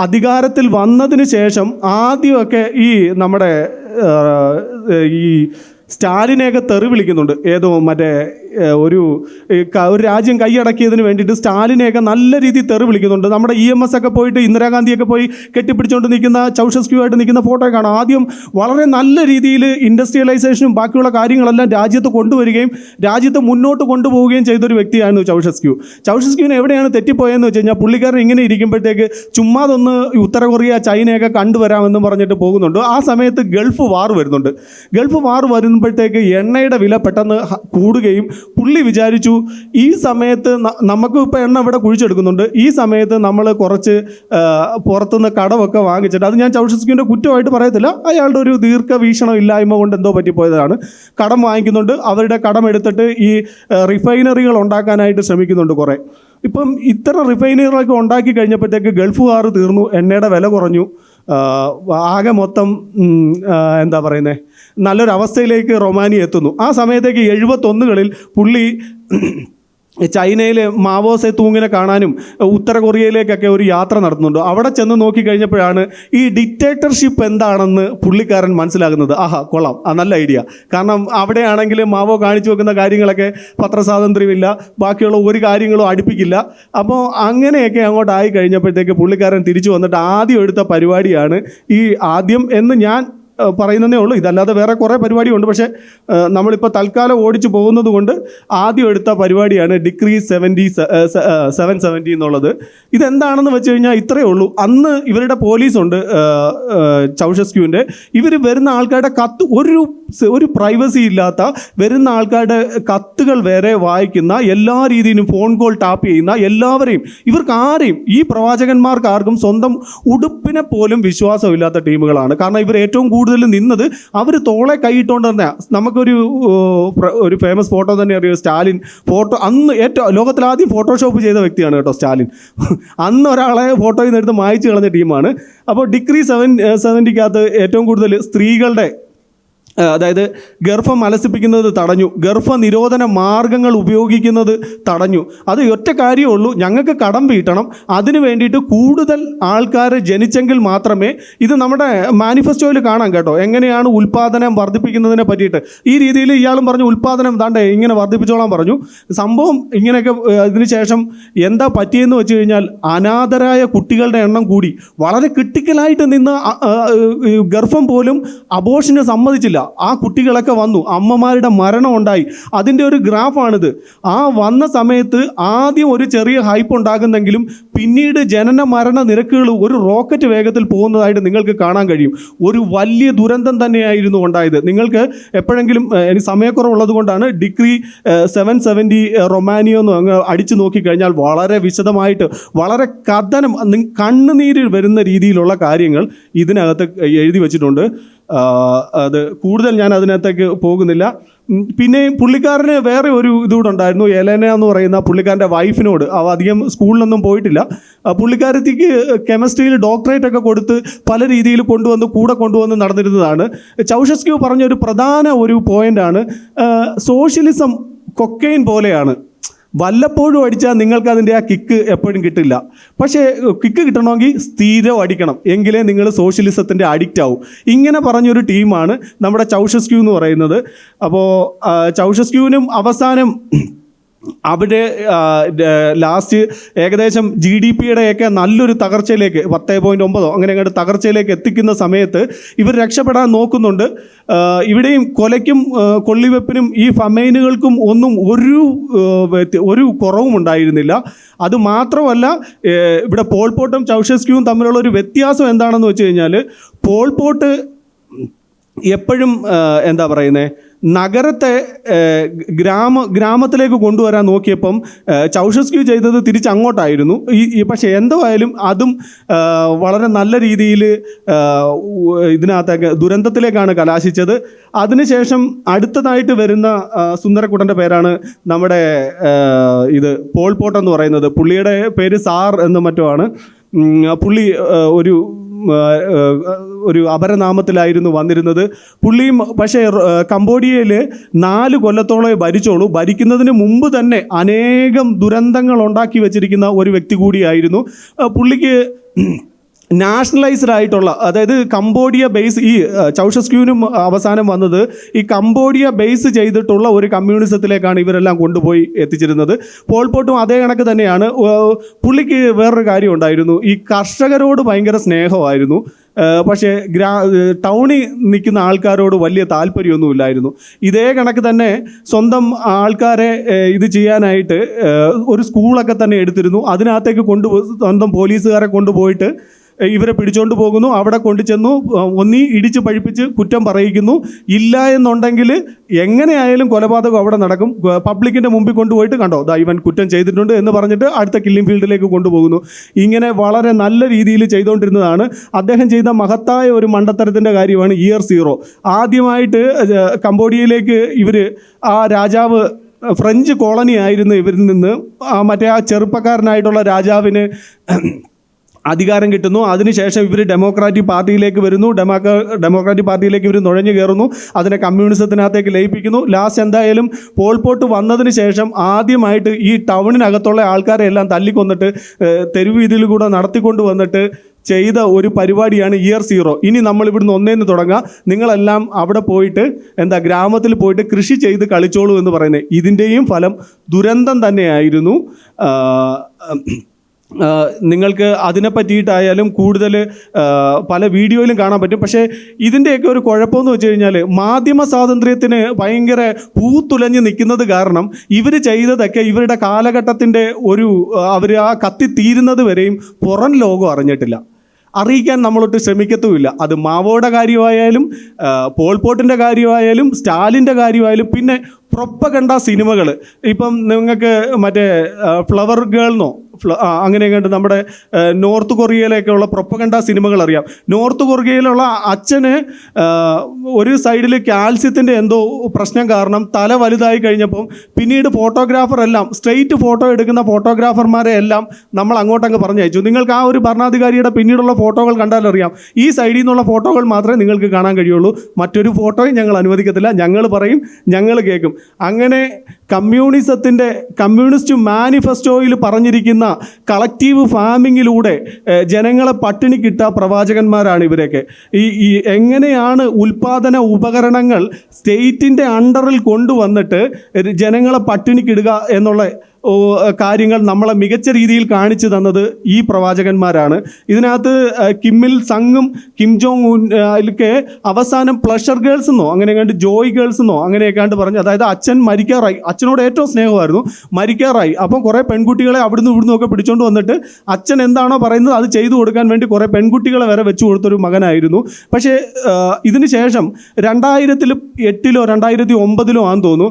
അധികാരത്തിൽ വന്നതിന് ശേഷം ആദ്യം ഒക്കെ ഈ നമ്മുടെ ഈ സ്റ്റാലിനെയൊക്കെ തെറി വിളിക്കുന്നുണ്ട്. ഏതോ മറ്റേ ഒരു രാജ്യം കൈയടക്കിയതിന് വേണ്ടിയിട്ട് സ്റ്റാലിനെയൊക്കെ നല്ല രീതിയിൽ തെറി വിളിക്കുന്നുണ്ട്. നമ്മുടെ EMS ഒക്കെ പോയിട്ട് ഇന്ദിരാഗാന്ധിയൊക്കെ പോയി കെട്ടിപ്പിടിച്ചുകൊണ്ട് നിൽക്കുന്ന ചൗഷസ്ക്യൂ ആയിട്ട് നിൽക്കുന്ന ഫോട്ടോ കാണാം. ആദ്യം വളരെ നല്ല രീതിയിൽ ഇൻഡസ്ട്രിയലൈസേഷനും ബാക്കിയുള്ള കാര്യങ്ങളെല്ലാം രാജ്യത്ത് കൊണ്ടുവരികയും രാജ്യത്ത് മുന്നോട്ട് കൊണ്ടുപോവുകയും ചെയ്തൊരു വ്യക്തിയായിരുന്നു ചൗഷസ്ക്യൂ. ചൗഷസ്ക്യൂവിന് എവിടെയാണ് തെറ്റിപ്പോയതെന്ന് വെച്ച് കഴിഞ്ഞാൽ പുള്ളിക്കാരൻ ഇങ്ങനെ ഇരിക്കുമ്പോഴത്തേക്ക് ചുമ്മാതൊന്ന് ഉത്തര കൊറിയ ചൈനയൊക്കെ കണ്ടുവരാമെന്ന് പറഞ്ഞിട്ട് പോകുന്നുണ്ട്. ആ സമയത്ത് ഗൾഫ് വാർ വരുന്നുണ്ട്. ഗൾഫ് വാർ വരുമ്പോഴത്തേക്ക് എണ്ണയുടെ വില പെട്ടെന്ന് കൂടുകയും പുള്ളി വിചാരിച്ചു ഈ സമയത്ത് നമുക്ക് ഇപ്പോൾ എണ്ണ ഇവിടെ കുഴിച്ചെടുക്കുന്നുണ്ട്, ഈ സമയത്ത് നമ്മൾ കുറച്ച് പുറത്തുനിന്ന് കടമൊക്കെ വാങ്ങിച്ചിട്ട്, അത് ഞാൻ ചൗഷസ്ക്യൂവിൻ്റെ കുറ്റമായിട്ട് പറയത്തില്ല, അയാളുടെ ഒരു ദീർഘവീക്ഷണം ഇല്ലായ്മ കൊണ്ട് എന്തോ പറ്റിപ്പോയതാണ്, കടം വാങ്ങിക്കുന്നുണ്ട്. അവരുടെ കടം എടുത്തിട്ട് ഈ റിഫൈനറികൾ ഉണ്ടാക്കാനായിട്ട് ശ്രമിക്കുന്നുണ്ട് കുറേ. ഇപ്പം ഇത്തരം റിഫൈനറികളൊക്കെ ഉണ്ടാക്കി കഴിഞ്ഞപ്പോഴത്തേക്ക് ഗൾഫുകാർ തീർന്നു, എണ്ണയുടെ വില കുറഞ്ഞു, ആകെ മൊത്തം എന്താ പറയുന്നത്, നല്ലൊരവസ്ഥയിലേക്ക് റൊമാനി എത്തുന്നു. ആ സമയത്തേക്ക് 71കളിൽ പുള്ളി ചൈനയിലെ മാവോ സെ തൂങ്ങിനെ കാണാനും ഉത്തര കൊറിയയിലേക്കൊക്കെ ഒരു യാത്ര നടത്തുന്നുണ്ട്. അവിടെ ചെന്ന് നോക്കിക്കഴിഞ്ഞപ്പോഴാണ് ഈ ഡിക്റ്റേറ്റർഷിപ്പ് എന്താണെന്ന് പുള്ളിക്കാരൻ മനസ്സിലാകുന്നത്. ആഹാ കൊള്ളാം, നല്ല ഐഡിയ. കാരണം അവിടെയാണെങ്കിൽ മാവോ കാണിച്ചു വെക്കുന്ന കാര്യങ്ങളൊക്കെ പത്രസ്വാതന്ത്ര്യമില്ല, ബാക്കിയുള്ള ഒരു കാര്യങ്ങളും അടുപ്പിക്കില്ല. അപ്പോൾ അങ്ങനെയൊക്കെ അങ്ങോട്ട് ആയി കഴിഞ്ഞപ്പോഴത്തേക്ക് പുള്ളിക്കാരൻ തിരിച്ചു വന്നിട്ട് ആദ്യം എടുത്ത പരിപാടിയാണ് ഈ ആദ്യം എന്ന് ഞാൻ പറയുന്നതേ ഉള്ളൂ, ഇതല്ലാതെ വേറെ കുറേ പരിപാടിയുണ്ട്. പക്ഷേ നമ്മളിപ്പോൾ തൽക്കാലം ഓടിച്ചു പോകുന്നത് കൊണ്ട് ആദ്യം എടുത്ത പരിപാടിയാണ് ഡിക്രി 770 എന്നുള്ളത്. ഇതെന്താണെന്ന് വെച്ച് കഴിഞ്ഞാൽ ഇത്രയേ ഉള്ളൂ. അന്ന് ഇവരുടെ പോലീസുണ്ട് ചൗഷസ്ക്യൂവിൻ്റെ. ഇവർ വരുന്ന ആൾക്കാരുടെ കത്ത് ഒരു പ്രൈവസി ഇല്ലാത്ത, വരുന്ന ആൾക്കാരുടെ കത്തുകൾ വരെ വായിക്കുന്ന, എല്ലാ രീതിയിലും ഫോൺ കോൾ ടാപ്പ് ചെയ്യുന്ന എല്ലാവരെയും, ഇവർക്ക് ആരെയും, ഈ പ്രവാചകന്മാർക്ക് ആർക്കും സ്വന്തം ഉടുപ്പിനെ പോലും വിശ്വാസമില്ലാത്ത ടീമുകളാണ്. കാരണം ഇവർ ഏറ്റവും കൂടുതൽ നിന്നത് അവർ തോളെ കൈയിട്ടുകൊണ്ട് തന്നെ. നമുക്കൊരു ഫേമസ് ഫോട്ടോ തന്നെ അറിയാം, സ്റ്റാലിൻ ഫോട്ടോ. അന്ന് ഏറ്റവും ലോകത്തിലാദ്യം ഫോട്ടോഷോപ്പ് ചെയ്ത വ്യക്തിയാണ് കേട്ടോ സ്റ്റാലിൻ. അന്ന് ഒരാളെ ഫോട്ടോയിൽ നിന്ന് എടുത്ത് മായ്ച്ചു കളഞ്ഞ ടീമാണ്. അപ്പോൾ ഡിക്രി 770 ഏറ്റവും കൂടുതൽ സ്ത്രീകളുടെ, അതായത് ഗർഭം അലസിപ്പിക്കുന്നത് തടഞ്ഞു, ഗർഭനിരോധന മാർഗങ്ങൾ ഉപയോഗിക്കുന്നത് തടഞ്ഞു. അത് ഒറ്റ കാര്യമേ ഉള്ളൂ, ഞങ്ങൾക്ക് കടം വീട്ടണം, അതിന് വേണ്ടിയിട്ട് കൂടുതൽ ആൾക്കാർ ജനിച്ചെങ്കിൽ മാത്രമേ. ഇത് നമ്മുടെ മാനിഫെസ്റ്റോയിൽ കാണാം കേട്ടോ, എങ്ങനെയാണ് ഉൽപ്പാദനം വർദ്ധിപ്പിക്കുന്നതിനെ പറ്റിയിട്ട്. ഈ രീതിയിൽ ഇയാളും പറഞ്ഞു ഉൽപ്പാദനം താണ്ടേ ഇങ്ങനെ വർദ്ധിപ്പിച്ചോളാൻ പറഞ്ഞു. സംഭവം ഇങ്ങനെയൊക്കെ. ഇതിന് ശേഷം എന്താ പറ്റിയെന്ന് വെച്ച് കഴിഞ്ഞാൽ അനാഥരായ കുട്ടികളുടെ എണ്ണം കൂടി. വളരെ ക്രിട്ടിക്കലായിട്ട് നിന്ന് ഗർഭം പോലും അബോർഷന് സമ്മതിച്ചില്ല. ആ കുട്ടികളൊക്കെ വന്നു, അമ്മമാരുടെ മരണം ഉണ്ടായി. അതിൻ്റെ ഒരു ഗ്രാഫാണിത്. ആ വന്ന സമയത്ത് ആദ്യം ഒരു ചെറിയ ഹൈപ്പ് ഉണ്ടാകുന്നെങ്കിലും പിന്നീട് ജനന മരണ നിരക്കുകൾ ഒരു റോക്കറ്റ് വേഗത്തിൽ പോകുന്നതായിട്ട് നിങ്ങൾക്ക് കാണാൻ കഴിയും. ഒരു വലിയ ദുരന്തം തന്നെയായിരുന്നു ഉണ്ടായത്. നിങ്ങൾക്ക് എപ്പോഴെങ്കിലും, എനിക്ക് സമയക്കുറവുള്ളത് കൊണ്ടാണ്, ഡിക്രി 770 റൊമാനിയോ എന്ന് അങ്ങ് അടിച്ചു നോക്കിക്കഴിഞ്ഞാൽ വളരെ വിശദമായിട്ട്, വളരെ കഥനം, കണ്ണുനീരിൽ വരുന്ന രീതിയിലുള്ള കാര്യങ്ങൾ ഇതിനകത്ത് എഴുതി വച്ചിട്ടുണ്ട്. അത് കൂടുതൽ ഞാൻ അതിനകത്തേക്ക് പോകുന്നില്ല. പിന്നെ പുള്ളിക്കാരന് വേറെ ഒരു ഇതുകൂടെ ഉണ്ടായിരുന്നു. എലന എന്ന് പറയുന്ന പുള്ളിക്കാരൻ്റെ വൈഫിനോട്, അധികം സ്കൂളിലൊന്നും പോയിട്ടില്ല, പുള്ളിക്കാരത്തിക്ക് കെമിസ്ട്രിയിൽ ഡോക്ടറേറ്റ് ഒക്കെ കൊടുത്ത് പല രീതിയിൽ കൊണ്ടുവന്ന് നടന്നിരുന്നതാണ്. ചൗഷസ്ക്യൂ പറഞ്ഞൊരു പ്രധാന ഒരു പോയിൻ്റാണ്, സോഷ്യലിസം കൊക്കൈൻ പോലെയാണ്. വല്ലപ്പോഴും അടിച്ചാൽ നിങ്ങൾക്കതിൻ്റെ ആ കിക്ക് എപ്പോഴും കിട്ടില്ല. പക്ഷേ കിക്ക് കിട്ടണമെങ്കിൽ സ്ഥിരം അടിക്കണം, എങ്കിലേ നിങ്ങൾ സോഷ്യലിസത്തിൻ്റെ അഡിക്റ്റ് ആവും. ഇങ്ങനെ പറഞ്ഞൊരു ടീമാണ് നമ്മുടെ ചൗഷസ്ക്യൂ എന്ന് പറയുന്നത്. അപ്പോൾ ചൗഷസ്ക്യൂവിനും അവസാനം അവിടെ ലാസ്റ്റ് ഏകദേശം GDPയുടെയൊക്കെ നല്ലൊരു തകർച്ചയിലേക്ക് 10.9 അങ്ങനെ അങ്ങോട്ട് തകർച്ചയിലേക്ക് എത്തിക്കുന്ന സമയത്ത് ഇവർ രക്ഷപ്പെടാൻ നോക്കുന്നുണ്ട്. ഇവിടെയും കൊലയ്ക്കും കൊള്ളിവെപ്പിനും ഈ ഫമൈനുകൾക്കും ഒന്നും ഒരു കുറവും ഉണ്ടായിരുന്നില്ല. അതുമാത്രമല്ല, ഇവിടെ പോൾപോട്ടും ചൗഷസ്ക്യൂവും തമ്മിലുള്ള ഒരു വ്യത്യാസം എന്താണെന്ന് വെച്ച് കഴിഞ്ഞാൽ, പോൾപോട്ട് എപ്പോഴും എന്താ പറയുന്നത്, നഗരത്തെ ഗ്രാമത്തിലേക്ക് കൊണ്ടുവരാൻ നോക്കിയപ്പം ചൗഷസ്ക്യൂ ചെയ്തത് തിരിച്ചങ്ങോട്ടായിരുന്നു. പക്ഷേ എന്തായാലും അതും വളരെ നല്ല രീതിയിൽ ഇതിനകത്തേക്ക് ദുരന്തത്തിലേക്കാണ് കലാശിച്ചത്. അതിനുശേഷം അടുത്തതായിട്ട് വരുന്ന സുന്ദരക്കുട്ടൻ്റെ പേരാണ് നമ്മുടെ പോൾപോട്ട് എന്ന് പറയുന്നത്. പുള്ളിയുടെ പേര് സാർ എന്ന് മറ്റോ ആണ്. പുള്ളി ഒരു അപരനാമത്തിലായിരുന്നു വന്നിരുന്നത്. പുള്ളിയും പക്ഷേ കംബോഡിയയിൽ 4 കൊല്ലത്തോളം ഭരിച്ചോളൂ. ഭരിക്കുന്നതിന് മുമ്പ് തന്നെ അനേകം ദുരന്തങ്ങൾ ഉണ്ടാക്കി വെച്ചിരിക്കുന്ന ഒരു വ്യക്തി കൂടിയായിരുന്നു. പുള്ളിക്ക് നാഷണലൈസ്ഡ് ആയിട്ടുള്ള, അതായത് കംബോഡിയ ബേസ്, ഈ ചൗഷസ്ക്യൂവിനും അവസാനം വന്നത് ഈ കംബോഡിയ ബേസ് ചെയ്തിട്ടുള്ള ഒരു കമ്മ്യൂണിസത്തിലേക്കാണ് ഇവരെല്ലാം കൊണ്ടുപോയി എത്തിച്ചിരുന്നത്. പോൾപോട്ടും അതേ കണക്ക് തന്നെയാണ്. പുള്ളിക്ക് വേറൊരു കാര്യം ഉണ്ടായിരുന്നു, ഈ കർഷകരോട് ഭയങ്കര സ്നേഹമായിരുന്നു. പക്ഷേ ടൗണിൽ നിൽക്കുന്ന ആൾക്കാരോട് വലിയ താല്പര്യമൊന്നുമില്ലായിരുന്നു. ഇതേ കണക്ക് തന്നെ സ്വന്തം ആൾക്കാരെ ഇത് ചെയ്യാനായിട്ട് ഒരു സ്കൂളൊക്കെ തന്നെ എടുത്തിരുന്നു. അതിനകത്തേക്ക് സ്വന്തം പോലീസുകാരെ കൊണ്ടുപോയിട്ട് ഇവരെ പിടിച്ചോണ്ട് പോകുന്നു. അവിടെ കൊണ്ടു ചെന്നു ഒന്നി ഇടിച്ച് പഴിപ്പിച്ച് കുറ്റം പറയിക്കുന്നു. ഇല്ല എന്നുണ്ടെങ്കിൽ എങ്ങനെയായാലും കൊലപാതകം അവിടെ നടക്കും. പബ്ലിക്കിൻ്റെ മുമ്പിൽ കൊണ്ടുപോയിട്ട് കണ്ടോ ദാ ഇവൻ കുറ്റം ചെയ്തിട്ടുണ്ട് എന്ന് പറഞ്ഞിട്ട് അടുത്ത കില്ലിംഗ് ഫീൽഡിലേക്ക് കൊണ്ടുപോകുന്നു. ഇങ്ങനെ വളരെ നല്ല രീതിയിൽ ചെയ്തുകൊണ്ടിരുന്നതാണ്. അദ്ദേഹം ചെയ്ത മഹത്തായ ഒരു മണ്ടത്തരത്തിൻ്റെ കാര്യമാണ് ഇയർ 0. ആദ്യമായിട്ട് കംബോഡിയയിലേക്ക് ആ രാജാവ് ഫ്രഞ്ച് കോളനി ആയിരുന്നു. ഇവരിൽ നിന്ന് മറ്റേ ആ ചെറുപ്പക്കാരനായിട്ടുള്ള രാജാവിന് അധികാരം കിട്ടുന്നു. അതിനുശേഷം ഇവർ ഡെമോക്രാറ്റിക് പാർട്ടിയിലേക്ക് വരുന്നു. ഡെമോക്രാറ്റിക് പാർട്ടിയിലേക്ക് ഇവർ നുഴഞ്ഞു കയറുന്നു. അതിനെ കമ്മ്യൂണിസത്തിനകത്തേക്ക് ലയിപ്പിക്കുന്നു. ലാസ്റ്റ് എന്തായാലും പോൾപോട്ട് വന്നതിന് ശേഷം ആദ്യമായിട്ട് ഈ ടൗണിനകത്തുള്ള ആൾക്കാരെ എല്ലാം തല്ലിക്കൊന്നിട്ട് തെരുവീതിയിൽ കൂടെ നടത്തിക്കൊണ്ട് വന്നിട്ട് ചെയ്ത ഒരു പരിപാടിയാണ് ഇയർ 0. ഇനി നമ്മൾ ഇവിടുന്ന് ഒന്നേന്ന് തുടങ്ങാം, നിങ്ങളെല്ലാം അവിടെ പോയിട്ട് ഗ്രാമത്തിൽ പോയിട്ട് കൃഷി ചെയ്ത് കളിച്ചോളൂ എന്ന് പറയുന്നത്. ഇതിൻ്റെയും ഫലം ദുരന്തം തന്നെയായിരുന്നു. നിങ്ങൾക്ക് അതിനെ പറ്റിയിട്ടായാലും കൂടുതൽ പല വീഡിയോയിലും കാണാൻ പറ്റും. പക്ഷേ ഇതിൻ്റെയൊക്കെ ഒരു കുഴപ്പമെന്ന് വെച്ച് കഴിഞ്ഞാൽ മാധ്യമ സ്വാതന്ത്ര്യത്തിന് ഭയങ്കര പൂത്തുലഞ്ഞ് നിൽക്കുന്നത് കാരണം ഇവർ ചെയ്തതൊക്കെ ഇവരുടെ കാലഘട്ടത്തിൻ്റെ അവർ ആ കത്തിത്തീരുന്നത് വരെയും പുറം ലോകം അറിഞ്ഞിട്ടില്ല, അറിയിക്കാൻ നമ്മളൊട്ട് ശ്രമിക്കത്തുമില്ല. അത് മാവോയുടെ കാര്യമായാലും പോൾപോട്ടിൻ്റെ കാര്യമായാലും സ്റ്റാലിൻ്റെ കാര്യമായാലും പിന്നെ പ്രൊപ്പഗണ്ട സിനിമകൾ. ഇപ്പം നിങ്ങൾക്ക് മറ്റേ ഫ്ലവർ ഗേൾന്നോ അങ്ങനെ കണ്ട് നമ്മുടെ നോർത്ത് കൊറിയയിലേക്കുള്ള പ്രൊപ്പഗണ്ട സിനിമകൾ അറിയാം. നോർത്ത് കൊറിയയിലുള്ള അച്ഛന് ഒരു സൈഡിൽ കാൽസ്യത്തിൻ്റെ എന്തോ പ്രശ്നം കാരണം തല വലുതായി കഴിഞ്ഞപ്പം പിന്നീട് ഫോട്ടോഗ്രാഫറെല്ലാം സ്ട്രെയിറ്റ് ഫോട്ടോ എടുക്കുന്ന ഫോട്ടോഗ്രാഫർമാരെ എല്ലാം നമ്മൾ അങ്ങോട്ടങ്ങ് പറഞ്ഞയച്ചു. നിങ്ങൾക്ക് ആ ഒരു ഭരണാധികാരിയുടെ പിന്നീടുള്ള ഫോട്ടോകൾ കണ്ടാലറിയാം, ഈ സൈഡിൽ നിന്നുള്ള ഫോട്ടോകൾ മാത്രമേ നിങ്ങൾക്ക് കാണാൻ കഴിയുള്ളൂ, മറ്റൊരു ഫോട്ടോയും ഞങ്ങൾ അനുവദിക്കത്തില്ല, ഞങ്ങൾ പറയും, ഞങ്ങൾ കേൾക്കും. അങ്ങനെ കമ്മ്യൂണിസ്റ്റ് മാനിഫെസ്റ്റോയിൽ പറഞ്ഞിരിക്കുന്ന കളക്റ്റീവ് ഫാമിങ്ങിലൂടെ ജനങ്ങളെ പട്ടിണിക്കിട്ട പ്രവാചകന്മാരാണ് ഇവരൊക്കെ. ഈ എങ്ങനെയാണ് ഉൽപാദന ഉപകരണങ്ങൾ സ്റ്റേറ്റിൻ്റെ അണ്ടറിൽ കൊണ്ടുവന്നിട്ട് ജനങ്ങളെ പട്ടിണിക്കിടുക എന്നുള്ള കാര്യങ്ങൾ നമ്മളെ മികച്ച രീതിയിൽ കാണിച്ചു തന്നത് ഈ പ്രവാചകന്മാരാണ്. ഇതിനകത്ത് കിം ഇൽ സങ്ങും കിം ജോങ് ഉനൊക്കെ അവസാനം പ്ലഷർ ഗേൾസ് എന്നോ അങ്ങനെ കണ്ട് ജോയ് ഗേൾസ് എന്നോ അങ്ങനെയൊക്കെയാണ്ട് പറഞ്ഞു. അതായത് അച്ഛൻ മരിക്കാറായി, അച്ഛനോട് ഏറ്റവും സ്നേഹമായിരുന്നു, മരിക്കാറായി. അപ്പം കുറേ പെൺകുട്ടികളെ അവിടുന്ന് ഇവിടുന്ന് ഒക്കെ പിടിച്ചുകൊണ്ട് വന്നിട്ട് അച്ഛൻ എന്താണോ പറയുന്നത് അത് ചെയ്തു കൊടുക്കാൻ വേണ്ടി കുറേ പെൺകുട്ടികളെ വരെ വെച്ചു കൊടുത്തൊരു മകനായിരുന്നു. പക്ഷേ ഇതിന് ശേഷം 2008-ലോ 2009-ലോ ആണെന്ന് തോന്നുന്നു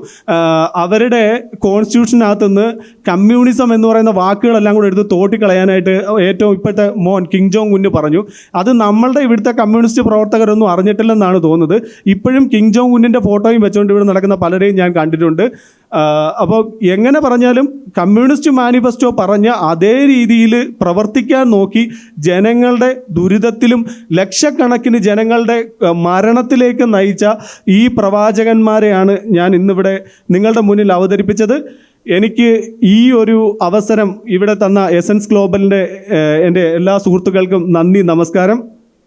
അവരുടെ കോൺസ്റ്റിറ്റ്യൂഷനകത്തുനിന്ന് കമ്മ്യൂണിസം എന്ന് പറയുന്ന വാക്കുകളെല്ലാം കൂടെ എടുത്ത് തോട്ടിക്കളയാനായിട്ട് ഏറ്റവും ഇപ്പോഴത്തെ മോൻ കിം ജോങ് ഉന്ന് പറഞ്ഞു. അത് നമ്മളുടെ ഇവിടുത്തെ കമ്മ്യൂണിസ്റ്റ് പ്രവർത്തകരൊന്നും അറിഞ്ഞിട്ടില്ലെന്നാണ് തോന്നുന്നത്. ഇപ്പോഴും കിം ജോങ് ഉന്നിൻ്റെ ഫോട്ടോയും വെച്ചുകൊണ്ട് ഇവിടെ നടക്കുന്ന പലരെയും ഞാൻ കണ്ടിട്ടുണ്ട്. അപ്പോൾ എങ്ങനെ പറഞ്ഞാലും കമ്മ്യൂണിസ്റ്റ് മാനിഫെസ്റ്റോ പറഞ്ഞ അതേ രീതിയിൽ പ്രവർത്തിക്കാൻ നോക്കി ജനങ്ങളുടെ ദുരിതത്തിലും ലക്ഷക്കണക്കിന് ജനങ്ങളുടെ മരണത്തിലേക്ക് നയിച്ച ഈ പ്രവാചകന്മാരെയാണ് ഞാൻ ഇന്നിവിടെ നിങ്ങളുടെ മുന്നിൽ അവതരിപ്പിച്ചത്. എനിക്ക് ഈ ഒരു അവസരം ഇവിടെ തന്ന എസൻസ് ഗ്ലോബലിൻ്റെ എൻ്റെ എല്ലാ സുഹൃത്തുക്കൾക്കും നന്ദി, നമസ്കാരം.